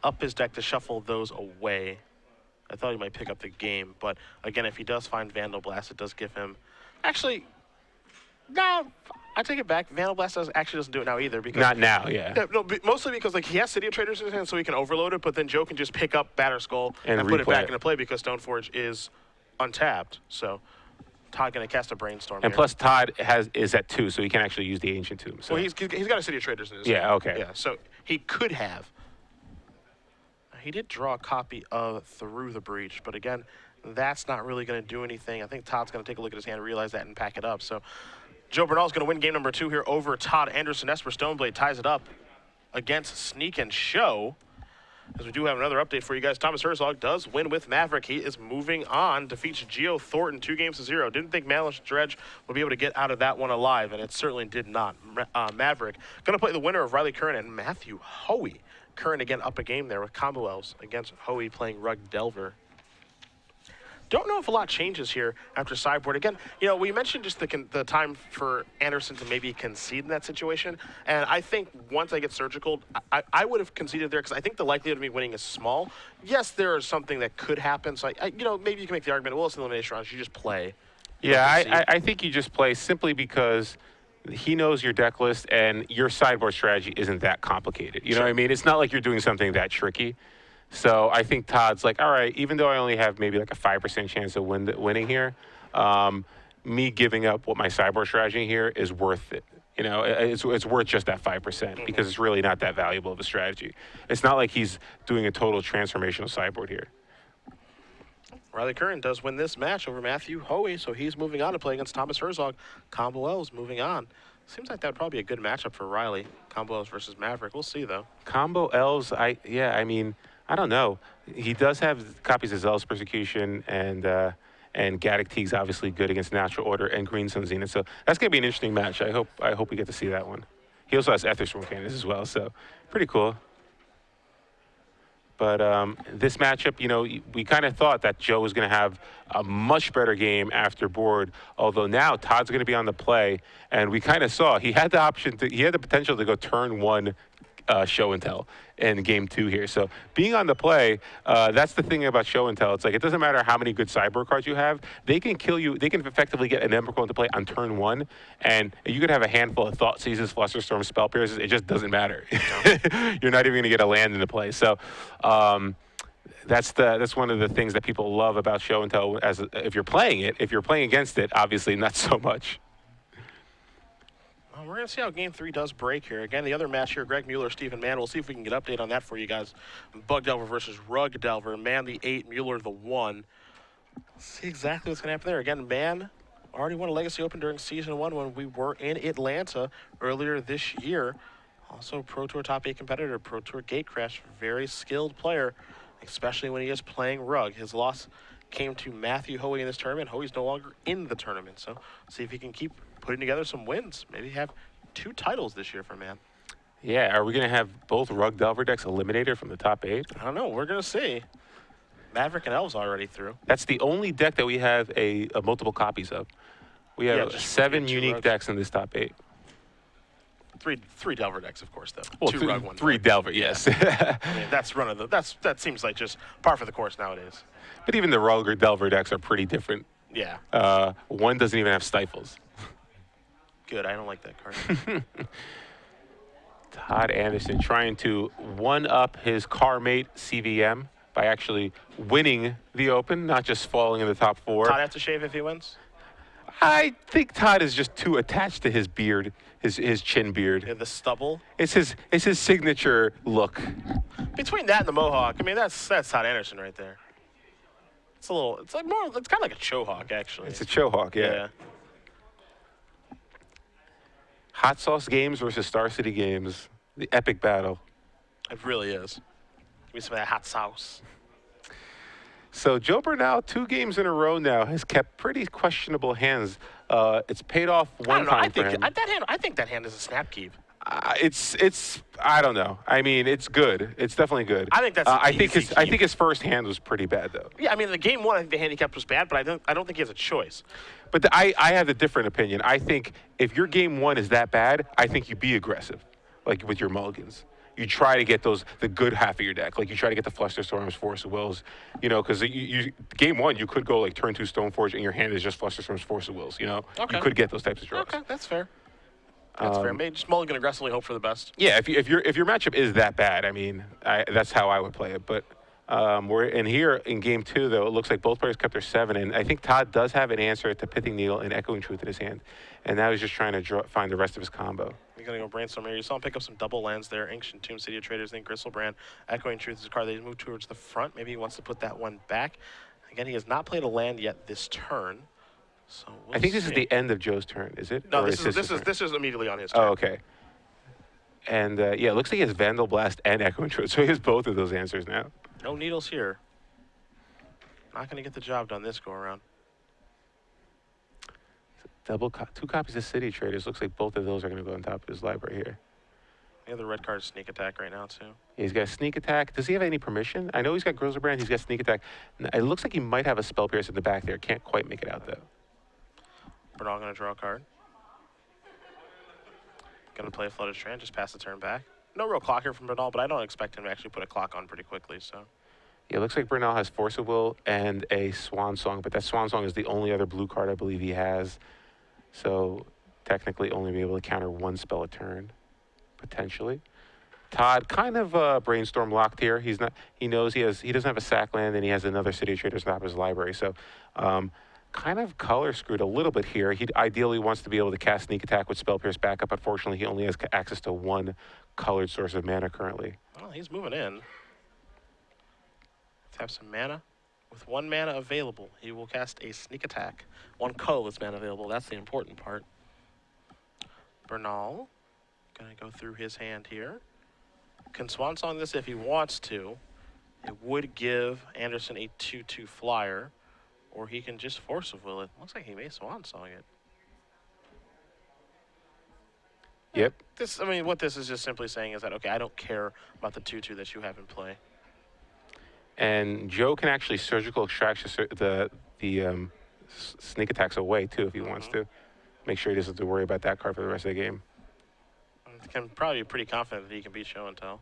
up his deck to shuffle those away. I thought he might pick up the game, but again, if he does find Vandal Blast, it does give him... Actually, no, I take it back. Vandal Blast actually doesn't do it now either. Because Not now, yeah. No, mostly because he has City of Traders in his hand, so he can overload it, but then Joe can just pick up Battered Skull and put it back into play because Stoneforge is untapped. So Todd going to cast a Brainstorm And here. plus Todd is at 2, so he can actually use the Ancient Tomb. So. Well, he's got a City of Traders in his hand. Yeah, okay. Yeah, so he could have. He did draw a copy of Through the Breach, but again, that's not really going to do anything. I think Todd's going to take a look at his hand, realize that, and pack it up. So Joe Bernal's going to win game number 2 here over Todd Anderson. Esper Stoneblade ties it up against Sneak and Show. As we do have another update for you guys, Thomas Herzog does win with Maverick. He is moving on, defeats Geo Thornton 2-0. Didn't think Malice Dredge would be able to get out of that one alive, and it certainly did not. Maverick going to play the winner of Riley Curran and Matthew Hoey. Curran again up a game there with Combo Elves against Hoey playing Rug Delver. Don't know if a lot changes here after sideboard. Again, we mentioned just the time for Anderson to maybe concede in that situation. And I think once I get surgical, I would have conceded there because I think the likelihood of me winning is small. Yes, there is something that could happen. So, maybe you can make the argument, well, it's an elimination round. You just play. Yeah, I think you just play simply because he knows your deck list and your sideboard strategy isn't that complicated. You know what I mean? It's not like you're doing something that tricky. So I think Todd's like, all right, even though I only have maybe like a 5% chance of winning here, me giving up what my sideboard strategy here is worth it. It's worth just that 5% because it's really not that valuable of a strategy. It's not like he's doing a total transformational sideboard here. Riley Curran does win this match over Matthew Hoey, so he's moving on to play against Thomas Herzog. Combo Elves moving on. Seems like that would probably be a good matchup for Riley. Combo Elves versus Maverick. We'll see, though. Combo Elves, I don't know. He does have copies of Zealous Persecution and Gaddock Teague's obviously good against Natural Order and Green Sun Zenith. So that's going to be an interesting match. I hope we get to see that one. He also has Etherstorm Candace as well, so pretty cool. But this matchup, we kind of thought that Joe was going to have a much better game after board. Although now Todd's going to be on the play, and we kind of saw he had the potential to go turn 1 show and tell in game 2 here. So being on the play, that's the thing about show and tell. It's like it doesn't matter how many good sideboard cards you have. They can kill you. They can effectively get an Emrakul into play on turn 1, and you could have a handful of Thought Seizes, Flusterstorm, Spell Pierces. It just doesn't matter. You're not even going to get a land into play. So that's one of the things that people love about show and tell. If you're playing it, if you're playing against it, obviously not so much. We're going to see how Game 3 does break here. Again, the other match here, Greg Mueller, Stephen Mann. We'll see if we can get an update on that for you guys. Bug Delver versus Rug Delver. Mann the 8, Mueller the 1. Let's see exactly what's going to happen there. Again, Mann already won a Legacy Open during Season 1 when we were in Atlanta earlier this year. Also Pro Tour Top 8 competitor, Pro Tour Gatecrash. Very skilled player, especially when he is playing Rug. His loss came to Matthew Hoey in this tournament. Hoey's no longer in the tournament, so see if he can keep putting together some wins. Maybe have 2 titles this year for Mann. Yeah, are we going to have both Rug Delver decks eliminated from the top 8? I don't know. We're going to see. Maverick and Elves already through. That's the only deck that we have a multiple copies of. We have just 7 two unique rogues. decks in this top 8. Three Delver decks, of course, though. Well, 2 Rogue, 1 3 Rogue. Delver, yes. I mean, that seems like just par for the course nowadays. But even the Rogue or Delver decks are pretty different. Yeah. One doesn't even have stifles. Good. I don't like that card. Todd Anderson trying to one-up his car mate CVM by actually winning the Open, not just falling in the top 4. Todd has to shave if he wins. I think Todd is just too attached to his beard, his chin beard. Yeah, the stubble. It's his signature look. Between that and the mohawk, I mean, that's Todd Anderson right there. It's kind of like a chohawk, actually. It's a chohawk, yeah. Hot Sauce Games versus Star City Games, the epic battle. It really is. Give me some of that hot sauce. So Joe Bernal, 2 games in a row now, has kept pretty questionable hands. It's paid off one time for him. I think that hand is a snap keep. I don't know. I mean, it's good. It's definitely good. I think that's. I think his first hand was pretty bad though. Yeah, I mean, the game 1, I think the hand he kept was bad, but I don't think he has a choice. But I have a different opinion. I think if your game 1 is that bad, I think you be aggressive, like with your mulligans. You try to get the good half of your deck. Like you try to get the Flusterstorms, Force of Wills, because game 1 you could go like turn 2 Stoneforge and your hand is just Flusterstorms, Force of Wills. Okay. You could get those types of draws. Okay, that's fair. That's fair. Maybe just mulligan aggressively, hope for the best. Yeah, if your matchup is that bad, I mean, that's how I would play it. But we're in here in game 2 though. It looks like both players kept their 7, and I think Todd does have an answer to Pithing Needle and Echoing Truth in his hand, and now he's just trying to find the rest of his combo. You're going to go brainstorm here. You saw him pick up some double lands there. Ancient Tomb, City of Traders, then Gristlebrand. Echoing Truth is a card that he's moved towards the front. Maybe he wants to put that one back. Again, he has not played a land yet this turn. So I think this is the end of Joe's turn, is it? No, or this is immediately on his turn. Oh, okay. And yeah, it looks like he has Vandal Blast and Echoing Truth, so he has both of those answers now. No needles here. Not going to get the job done this go around. Two copies of City Traders. Looks like both of those are going to go on top of his library here. The other red card is Sneak Attack right now, too. Yeah, he's got Sneak Attack. Does he have any permission? I know he's got Grizzlebrand. He's got Sneak Attack. It looks like he might have a Spell Pierce in the back there. Can't quite make it out, though. Bernal going to draw a card. Going to play a Flooded Strand, just pass the turn back. No real clock here from Bernal, but I don't expect him to actually put a clock on pretty quickly, so. Yeah, it looks like Bernal has Force of Will and a Swan Song, but that Swan Song is the only other blue card I believe he has. So technically only be able to counter 1 spell a turn, potentially. Todd kind of brainstorm locked here. He knows he doesn't have a sack land and he has another City of Traders on top of his library. So kind of color screwed a little bit here. He ideally wants to be able to cast Sneak Attack with Spell Pierce backup. Unfortunately, he only has access to 1 colored source of mana currently. Well, he's moving in. Tap some mana. With 1 mana available, he will cast a Sneak Attack. 1 colorless mana available. That's the important part. Bernal going to go through his hand here. Can Swan Song this if he wants to. It would give Anderson a 2/2 flyer, or he can just Force of Will it. Looks like he may Swan Song it. Yep. What this is just simply saying is that, okay, I don't care about the 2/2 that you have in play. And Joe can actually surgical extract the Sneak Attacks away, too, if he wants to. Make sure he doesn't have to worry about that card for the rest of the game. Can probably be pretty confident that he can beat Show and Tell.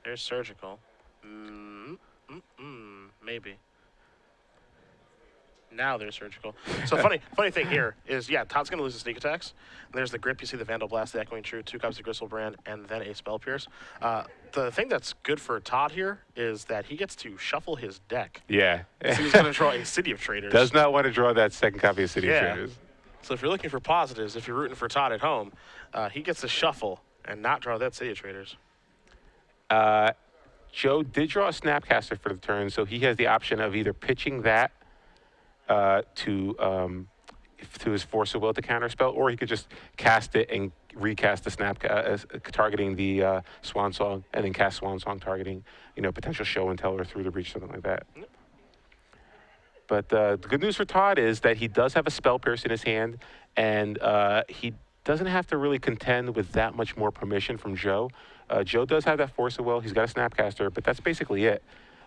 There's Surgical. Maybe. Now there's Surgical. So funny thing here is, yeah, Todd's going to lose his Sneak Attacks. And there's the Grip. You see the Vandal Blast, the Echoing Truth, 2 copies of Gristlebrand, and then a Spell Pierce. The thing that's good for Todd here is that he gets to shuffle his deck. Yeah. So he's going to draw a City of Traders. Does not want to draw that second copy of City of Traders. So if you're looking for positives, if you're rooting for Todd at home, he gets to shuffle and not draw that City of Traders. Joe did draw a Snapcaster for the turn, so he has the option of either pitching that to his Force of Will to counterspell, or he could just cast it and recast the Snap targeting the Swan Song, and then cast Swan Song targeting, potential Show and Tell or Through the Breach, something like that. Yep. But the good news for Todd is that he does have a Spell Pierce in his hand, and he doesn't have to really contend with that much more permission from Joe. Joe does have that Force of Will. He's got a Snapcaster, but that's basically it.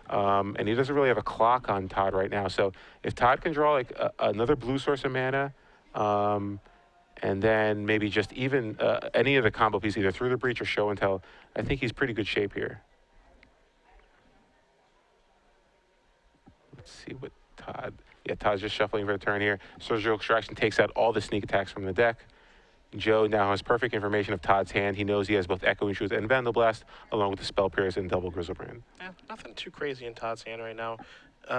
And he doesn't really have a clock on Todd right now. So if Todd can draw like another blue source of mana, and then maybe just even any of the combo pieces, either Through the Breach or Show and Tell, I think he's pretty good shape here. Let's see what Todd. Yeah, Todd's just shuffling for a turn here. Surgical Extraction takes out all the sneak attacks from the deck. Joe now has perfect information of Todd's hand. He knows he has both Echoing Truth and Vandal Blast, along with the Spell Pierce and Double Grizzlebrand. Yeah, nothing too crazy in Todd's hand right now.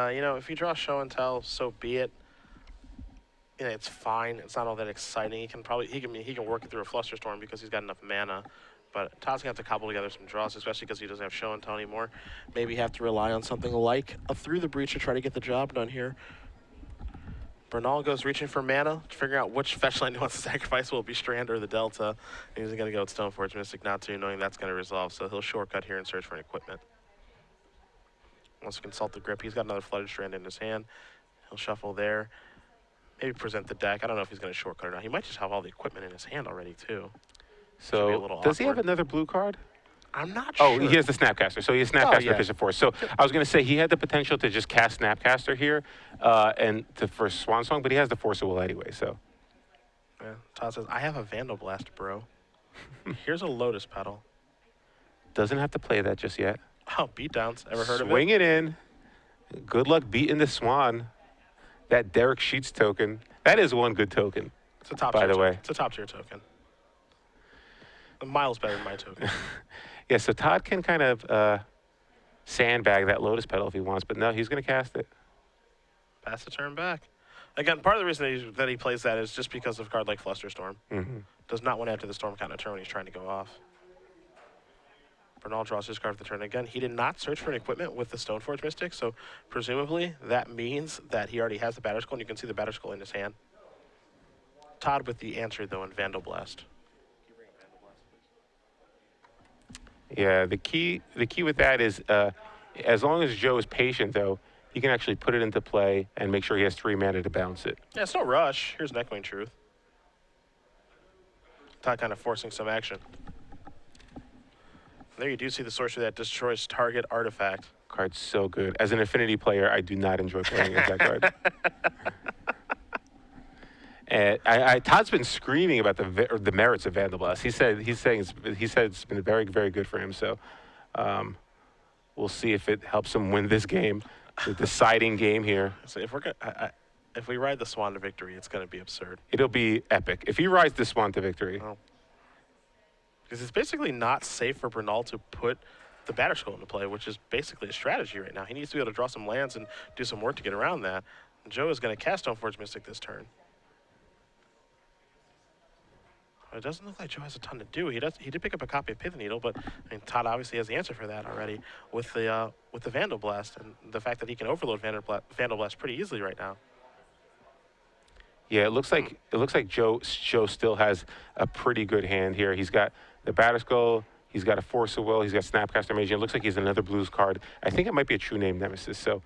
You know, if you draw Show and Tell, so be it. You know, it's fine. It's not all that exciting. He can work it through a Flusterstorm because he's got enough mana. But Todd's gonna have to cobble together some draws, especially because he doesn't have Show and Tell anymore. Maybe have to rely on something like a Through the Breach to try to get the job done here. Bernal goes reaching for mana, figuring out which fetch line he wants to sacrifice. Will it be Strand or the Delta? And he's going to go with Stoneforge Mystic, not to, knowing that's going to resolve. So he'll shortcut here and search for an equipment. Wants to consult the grip. He's got another Flooded Strand in his hand. He'll shuffle there. Maybe present the deck. I don't know if he's going to shortcut or not. He might just have all the equipment in his hand already, too. So does he have another blue card? I'm not sure. Oh, he has the Snapcaster. So he has Snapcaster Efficient Force. So I was going to say he had the potential to just cast Snapcaster here for Swan Song, but he has the Force of Will anyway. So. Yeah. Todd says, I have a Vandal Blast, bro. Here's a Lotus Petal. Doesn't have to play that just yet. Oh, beatdowns. Ever heard of it? Swing it in. Good luck beating the Swan. That Derek Sheets token. That is one good token. It's a top tier. By the way, it's a top tier token. Miles better than my token. Yeah, so Todd can kind of sandbag that Lotus Petal if he wants, but no, he's going to cast it. Pass the turn back. Again, part of the reason that he plays that is just because of a card like Flusterstorm. Does not want to enter the Storm count of turn when he's trying to go off. Bernal draws his card for the turn. Again, he did not search for an equipment with the Stoneforge Mystic, so presumably that means that he already has the Batterskull, and you can see the Batterskull in his hand. Todd with the answer, though, in Vandal Blast. Yeah, the key with that is as long as Joe is patient, though, he can actually put it into play and make sure he has 3 mana to bounce it. Yeah, it's no rush. Here's an Echoing Truth. Todd kind of forcing some action. There you do see the sorcery that destroys target artifact. Card's so good. As an Affinity player, I do not enjoy playing against that card. And Todd's been screaming about the merits of Vandal Blast. He said it's been very, very good for him. So we'll see if it helps him win this game, the deciding game here. So if we ride the Swan to victory, it's going to be absurd. It'll be epic if he rides the Swan to victory. Oh. Because it's basically not safe for Bernal to put the Batterskull into play, which is basically a strategy right now. He needs to be able to draw some lands and do some work to get around that. And Joe is going to cast Stoneforge Mystic this turn. It doesn't look like Joe has a ton to do. He did pick up a copy of Pith Needle, but I mean, Todd obviously has the answer for that already with the Vandal Blast and the fact that he can overload Vandal Blast pretty easily right now. Yeah, it looks like Joe still has a pretty good hand here. He's got the Batterskull, he's got a Force of Will, he's got Snapcaster Mage. It looks like he's another Blues card. I think it might be a True Name Nemesis. So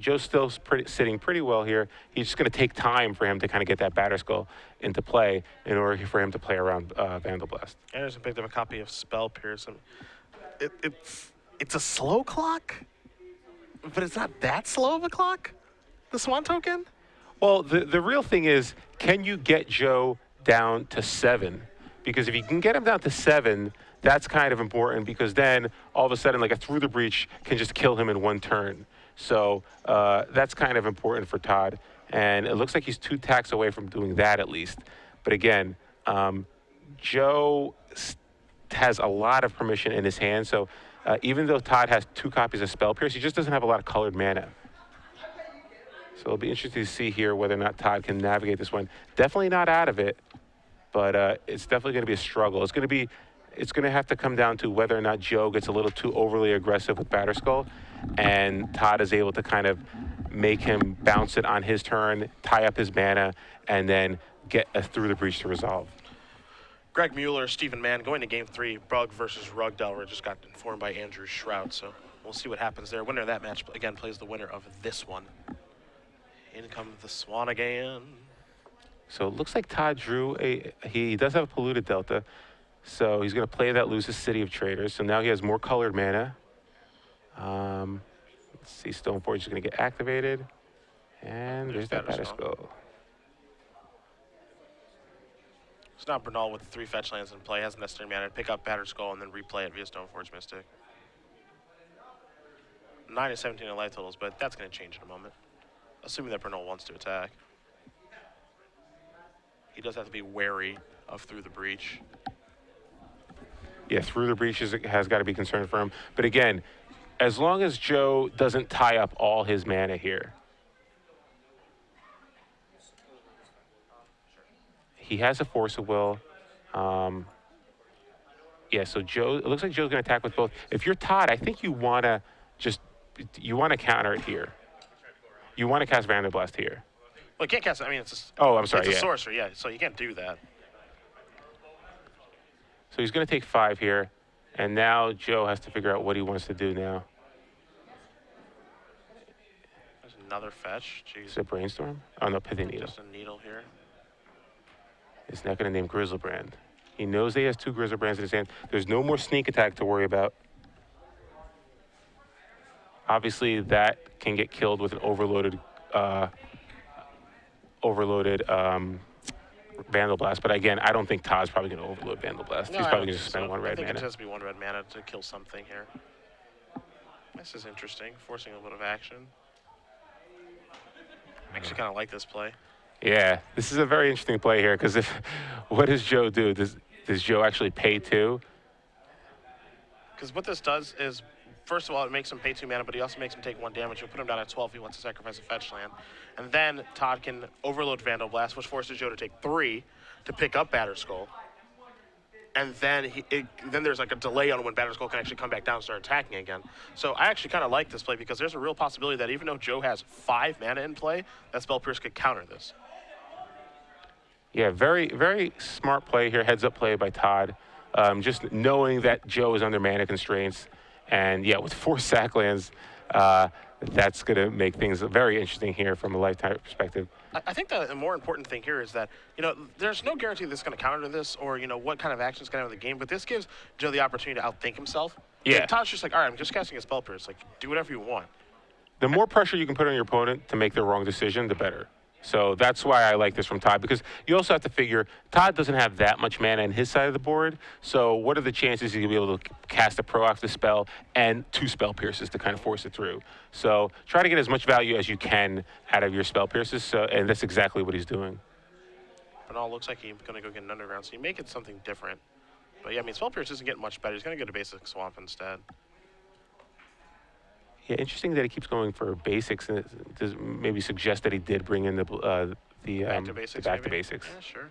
Joe's still sitting pretty well here. He's just going to take time for him to kind of get that Batterskull into play in order for him to play around Vandal Blast. Anderson picked up a copy of Spell Pierce. It's a slow clock, but it's not that slow of a clock, the Swan token? Well, the real thing is, can you get Joe down to 7? Because if you can get him down to 7, that's kind of important because then all of a sudden, like a Through the Breach can just kill him in 1 turn. So that's kind of important for Todd. And it looks like he's 2 attacks away from doing that at least. But again, Joe has a lot of permission in his hand. So even though Todd has 2 copies of Spell Pierce, he just doesn't have a lot of colored mana. So it'll be interesting to see here whether or not Todd can navigate this one. Definitely not out of it, but it's definitely going to be a struggle. It's going to have to come down to whether or not Joe gets a little too overly aggressive with Batterskull, and Todd is able to kind of make him bounce it on his turn, tie up his mana, and then get Through the Breach to resolve. Greg Mueller, Stephen Mann going to Game 3. Bug versus Rug Delver just got informed by Andrew Shroud, so we'll see what happens there. Winner of that match, again, plays the winner of this one. In comes the Swan again. So it looks like Todd drew he does have a Polluted Delta. So he's going to play that, loses City of Traders. So now he has more colored mana. Let's see, Stoneforge is going to get activated. And there's that Batterskull. It's not Bernal with 3 fetch lands in play, hasn't necessarily mana to pick up Batterskull and then replay it via Stoneforge Mystic. 9 and 17 in life totals, but that's going to change in a moment. Assuming that Bernal wants to attack. He does have to be wary of Through the Breach. Yeah, Through the Breach has got to be concerned for him. But again, as long as Joe doesn't tie up all his mana here, he has a Force of Will. Yeah, so Joe, it looks like Joe's going to attack with both. If you're Todd, I think you want to counter it here. You want to cast Vanderblast here. Well, you can't cast it. I mean, it's a, I'm sorry, it's a sorcerer, yeah, so you can't do that. So he's going to take 5 here, and now Joe has to figure out what he wants to do now. There's another fetch. Jeez. Is it Brainstorm? Oh, no, Pithy Needle. Just a needle here. He's not going to name Grizzlebrand. He knows that he has 2 Grizzlebrands in his hand. There's no more sneak attack to worry about. Obviously, that can get killed with an overloaded Vandal Blast. But again, I don't think Todd's probably going to overload Vandal Blast. No, He's probably going to spend 1 red I think mana. it has to be 1 red mana to kill something here. This is interesting, forcing a little bit of action. I actually kind of like this play. Yeah, this is a very interesting play here because what does Joe do? Does Joe actually pay 2? Because what this does is, first of all, it makes him pay 2 mana, but he also makes him take 1 damage. He'll put him down at 12 if he wants to sacrifice a fetch land. And then Todd can overload Vandal Blast, which forces Joe to take 3 to pick up Batterskull. And then then there's like a delay on when Batterskull can actually come back down and start attacking again. So I actually kind of like this play because there's a real possibility that even though Joe has 5 mana in play, that Spell Pierce could counter this. Yeah, very, very smart play here. Heads up play by Todd. Just knowing that Joe is under mana constraints. And yeah, with 4 sack lands, that's going to make things very interesting here from a lifetime perspective. I think the more important thing here is that, there's no guarantee this is going to counter this or, what kind of action is going to have in the game. But this gives Joe the opportunity to outthink himself. Yeah. And Todd's just like, all right, I'm just casting a Spell Pierce. Like, do whatever you want. The more pressure you can put on your opponent to make the wrong decision, the better. So that's why I like this from Todd, because you also have to figure Todd doesn't have that much mana in his side of the board. So what are the chances he's going to be able to cast a proactive spell and 2 Spell Pierces to kind of force it through? So try to get as much value as you can out of your Spell Pierces, and that's exactly what he's doing. Bernal looks like he's going to go get an Underground, so you make it something different. But yeah, I mean, Spell Pierce isn't getting much better. He's going to go to Basic Swamp instead. Yeah, interesting that he keeps going for basics, and it does maybe suggest that he did bring in the Back to Basics, back to basics. Yeah, sure.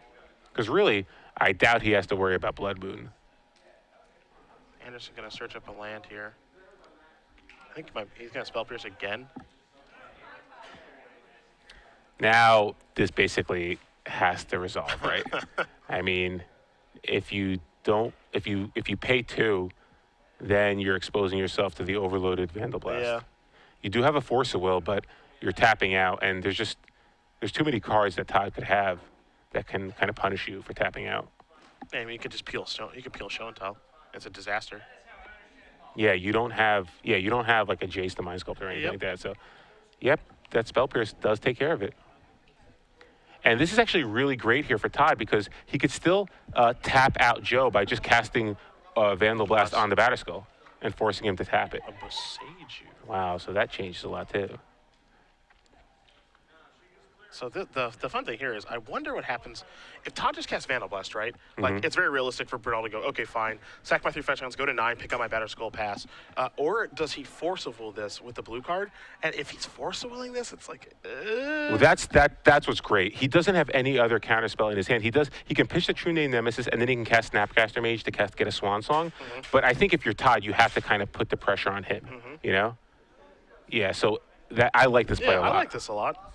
Because really, I doubt he has to worry about Blood Moon. Anderson going to search up a land here. I think he's going to Spell Pierce again. Now this basically has to resolve, right? I mean, if you pay 2. Then you're exposing yourself to the overloaded Vandal Blast. Yeah. You do have a Force of Will, but you're tapping out, and there's too many cards that Todd could have that can kind of punish you for tapping out. Yeah, I mean, you could just peel Show and Tell. It's a disaster. Yeah, you don't have like a Jace the Mind Sculptor or anything like that. So, yep, that Spell Pierce does take care of it. And this is actually really great here for Todd because he could still tap out Joe by just casting Vandal Blast on the Batterskull and forcing him to tap it. A Boseiju. Wow, so that changes a lot too. So the fun thing here is I wonder what happens if Todd just casts Vandal Blast, right? Like, it's very realistic for Bernal to go, okay, fine, sack my 3 fetch lands, go to 9, pick up my Batterskull, pass. Or does he Force of Will this with the blue card? And if he's Force of Willing this, it's like, Well, that's what's great. He doesn't have any other counterspell in his hand. He can pitch the True Name Nemesis, and then he can cast Snapcaster Mage to get a Swan Song. But I think if you're Todd, you have to kind of put the pressure on him, Yeah, so I like this play a lot. I like this a lot.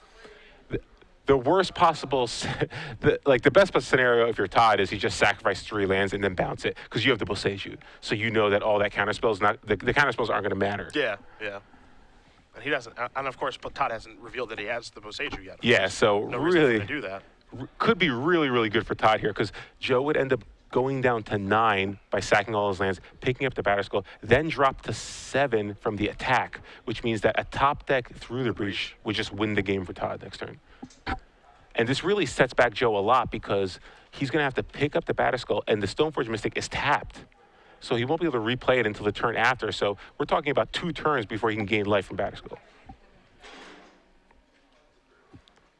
The worst possible, the best scenario if you're Todd is he just sacrifice 3 lands and then bounce it because you have the Boseiju. So you know that all that counterspells the counterspells aren't going to matter. Yeah. And he doesn't, and of course, but Todd hasn't revealed that he has the Boseiju yet. Yeah, so no really reason to do that. Could be really, really good for Todd here because Joe would end up going down to 9 by sacking all his lands, picking up the Batterskull, then drop to 7 from the attack, which means that a top deck through the breach would just win the game for Todd next turn. And this really sets back Joe a lot because he's going to have to pick up the Batterskull, and the Stoneforge Mystic is tapped. So he won't be able to replay it until the turn after. So we're talking about 2 turns before he can gain life from Batterskull.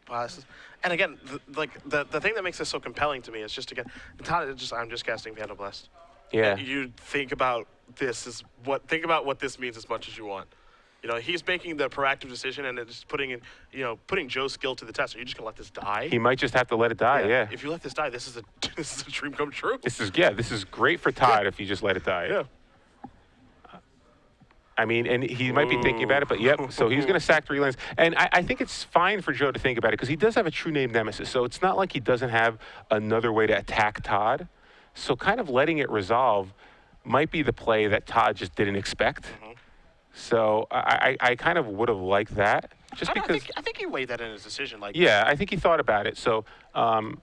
Wow, and again, the thing that makes this so compelling to me is just again, Todd, I'm just casting Vandal Blast. Yeah. And you think about this think about what this means as much as you want. You know, he's making the proactive decision and it's putting Joe's skill to the test. Are you just gonna let this die? He might just have to let it die. Yeah. If you let this die, this is a dream come true. This is great for Todd if you just let it die. Yeah. I mean, and he might be thinking about it, but yep. So he's going to sack 3 lands. And I think it's fine for Joe to think about it because he does have a true name nemesis. So it's not like he doesn't have another way to attack Todd. So kind of letting it resolve might be the play that Todd just didn't expect. So I kind of would have liked that. Just because I think he weighed that in his decision. Yeah, I think he thought about it. So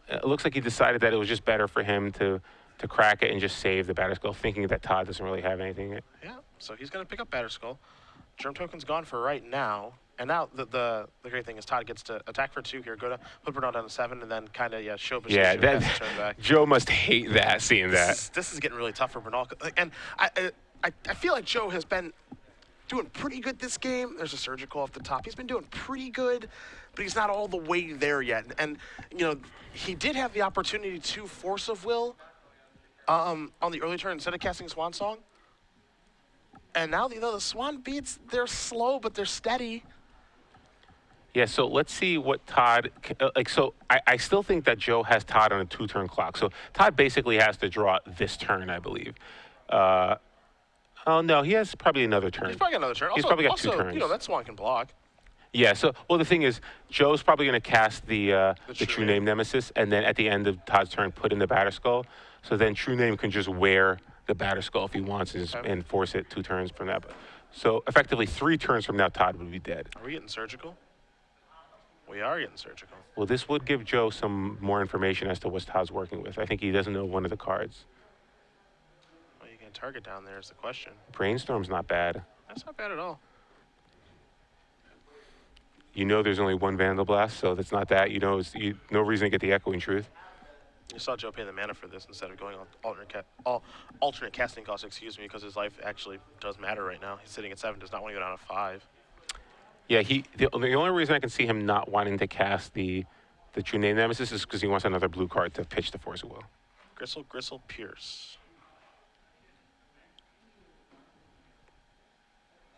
it looks like he decided that it was just better for him to crack it and just save the Batterskull, thinking that Todd doesn't really have anything. Yeah, so he's going to pick up Batterskull. Germ Token's gone for right now. And now the great thing is Todd gets to attack for 2 here, put Bernal down to 7, and then kind of show up. Yeah, turn back. Joe must hate that, seeing that. This is getting really tough for Bernal. And I feel like Joe has been doing pretty good this game. There's a surgical off the top. He's been doing pretty good, but he's not all the way there yet. And he did have the opportunity to Force of Will on the early turn instead of casting Swan Song. And now, the Swan beats, they're slow, but they're steady. Yeah, so let's see what Todd, so I still think that Joe has Todd on a 2-turn clock. So Todd basically has to draw this turn, I believe. Oh, no, he has probably another turn. He's probably got another turn. He's probably got 2 turns. That Swan can block. Yeah, so, well, the thing is, Joe's probably going to cast the True Name Nemesis, and then at the end of Todd's turn, put in the Batterskull. So then True Name can just wear the Batterskull if he wants and force it 2 turns from that. So effectively 3 turns from now, Todd would be dead. Are we getting surgical? We are getting surgical. Well, this would give Joe some more information as to what Todd's working with. I think he doesn't know one of the cards. Well, you can target down there is the question. Brainstorm's not bad. That's not bad at all. There's only 1 Vandal Blast, so that's not that. No reason to get the Echoing Truth. You saw Joe pay the mana for this instead of going on alternate casting cost, because his life actually does matter right now. He's sitting at 7, does not want to go down to 5. Yeah, the only reason I can see him not wanting to cast the True Name Nemesis is because he wants another blue card to pitch the Force of Will. Gristle, Pierce.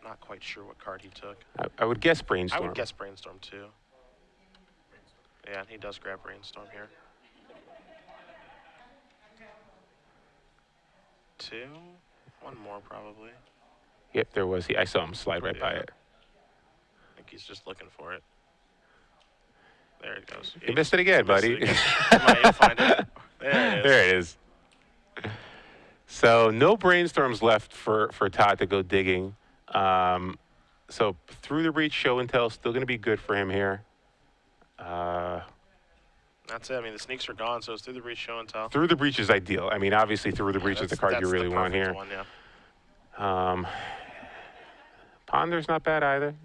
Not quite sure what card he took. I would guess Brainstorm. I would guess Brainstorm too. Yeah, and he does grab Brainstorm here. 2, 1 more probably. Yep, there was. I saw him slide right by it. I think he's just looking for it. There it goes. You missed it again, buddy. You'll find it. There it is. So no Brainstorms left for Todd to go digging. So through the breach, show and tell, still going to be good for him here. That's it. I mean, the sneaks are gone, so it's through the breach, show and tell. Through the breach is ideal. I mean, obviously, through the breach is the card you really want here. One, yeah. Ponder's not bad either,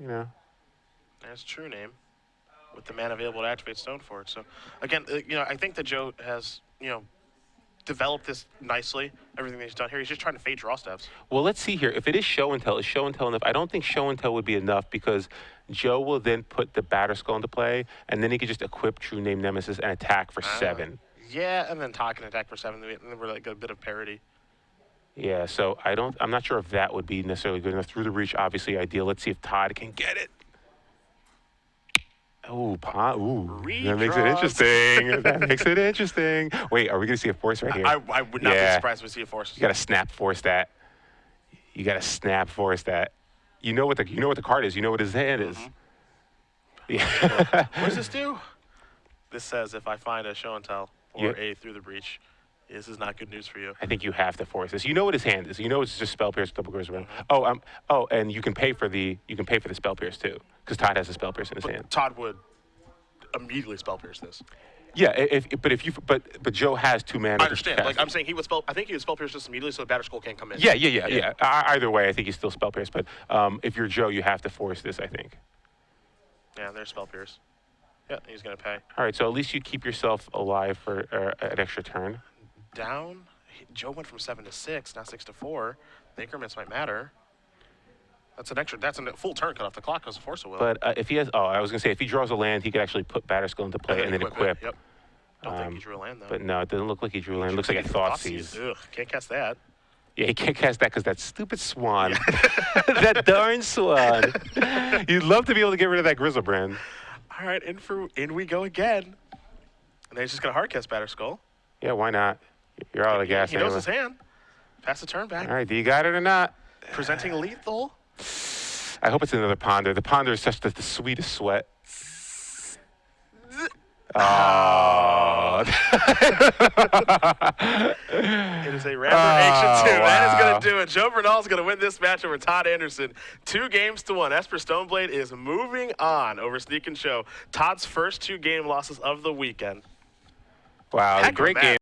There's True Name with the mana available to activate Stoneforge. So, again, I think that Joe has, developed this nicely, everything that he's done here. He's just trying to fade draw steps. Well, let's see here. If it is show and tell, is show and tell enough? I don't think show and tell would be enough because Joe will then put the Batterskull into play, and then he could just equip True Name Nemesis and attack for 7. Yeah, and then Todd can attack for 7, and then we're like a bit of parity. Yeah, so I'm not sure if that would be necessarily good enough. Through the breach, obviously ideal. Let's see if Todd can get it. Ooh, that makes it interesting. That makes it interesting. Wait, are we going to see a force right here? I would not be surprised if we see a force. You got to snap force that. You got to snap force that. You know what the card is. You know what his hand is. Yeah. What does this do? This says if I find a show and tell or a through the breach, this is not good news for you. I think you have to force this. You know what his hand is. You know it's just Spell Pierce, double goes around. And you can pay for the Spell Pierce too, because Todd has a Spell Pierce in his hand. Todd would immediately spell pierce this. Yeah, but Joe has 2 mana. I understand. Like I'm saying, I think he would spell pierce this immediately, so the Batter Skull can't come in. Yeah. Either way, I think he's still spell pierce. But if you're Joe, you have to force this, I think. Yeah, there's spell pierce. Yeah, he's gonna pay. All right, so at least you keep yourself alive for an extra turn. Down. Joe went from 7 to 6, now 6 to 4. The increments might matter. That's a full turn cut off the clock because of Force of Will. But if he has, I was gonna say if he draws a land, he could actually put Batter Skull into play and then equip. Yep. Don't think he drew a land though. But no, it doesn't look like he drew a land. It looks like he Thoughtseize. Ugh, can't cast that. Yeah, he can't cast that because that stupid swan. That darn swan. You'd love to be able to get rid of that Grizzlebrand. All right, in we go again. And then he's just gonna hard cast Batter Skull. Yeah, why not? You're out of gas He anyway. knows his hand. Pass the turn back. All right, do you got it or not? Presenting lethal. I hope it's another Ponder. The Ponder is such the sweetest sweat. Oh. It is a random action 2. Wow. That is going to do it. Joe Bernal is going to win this match over Todd Anderson. 2-1. Esper Stoneblade is moving on over Sneak and Show. Todd's first 2 game losses of the weekend. Wow, great game.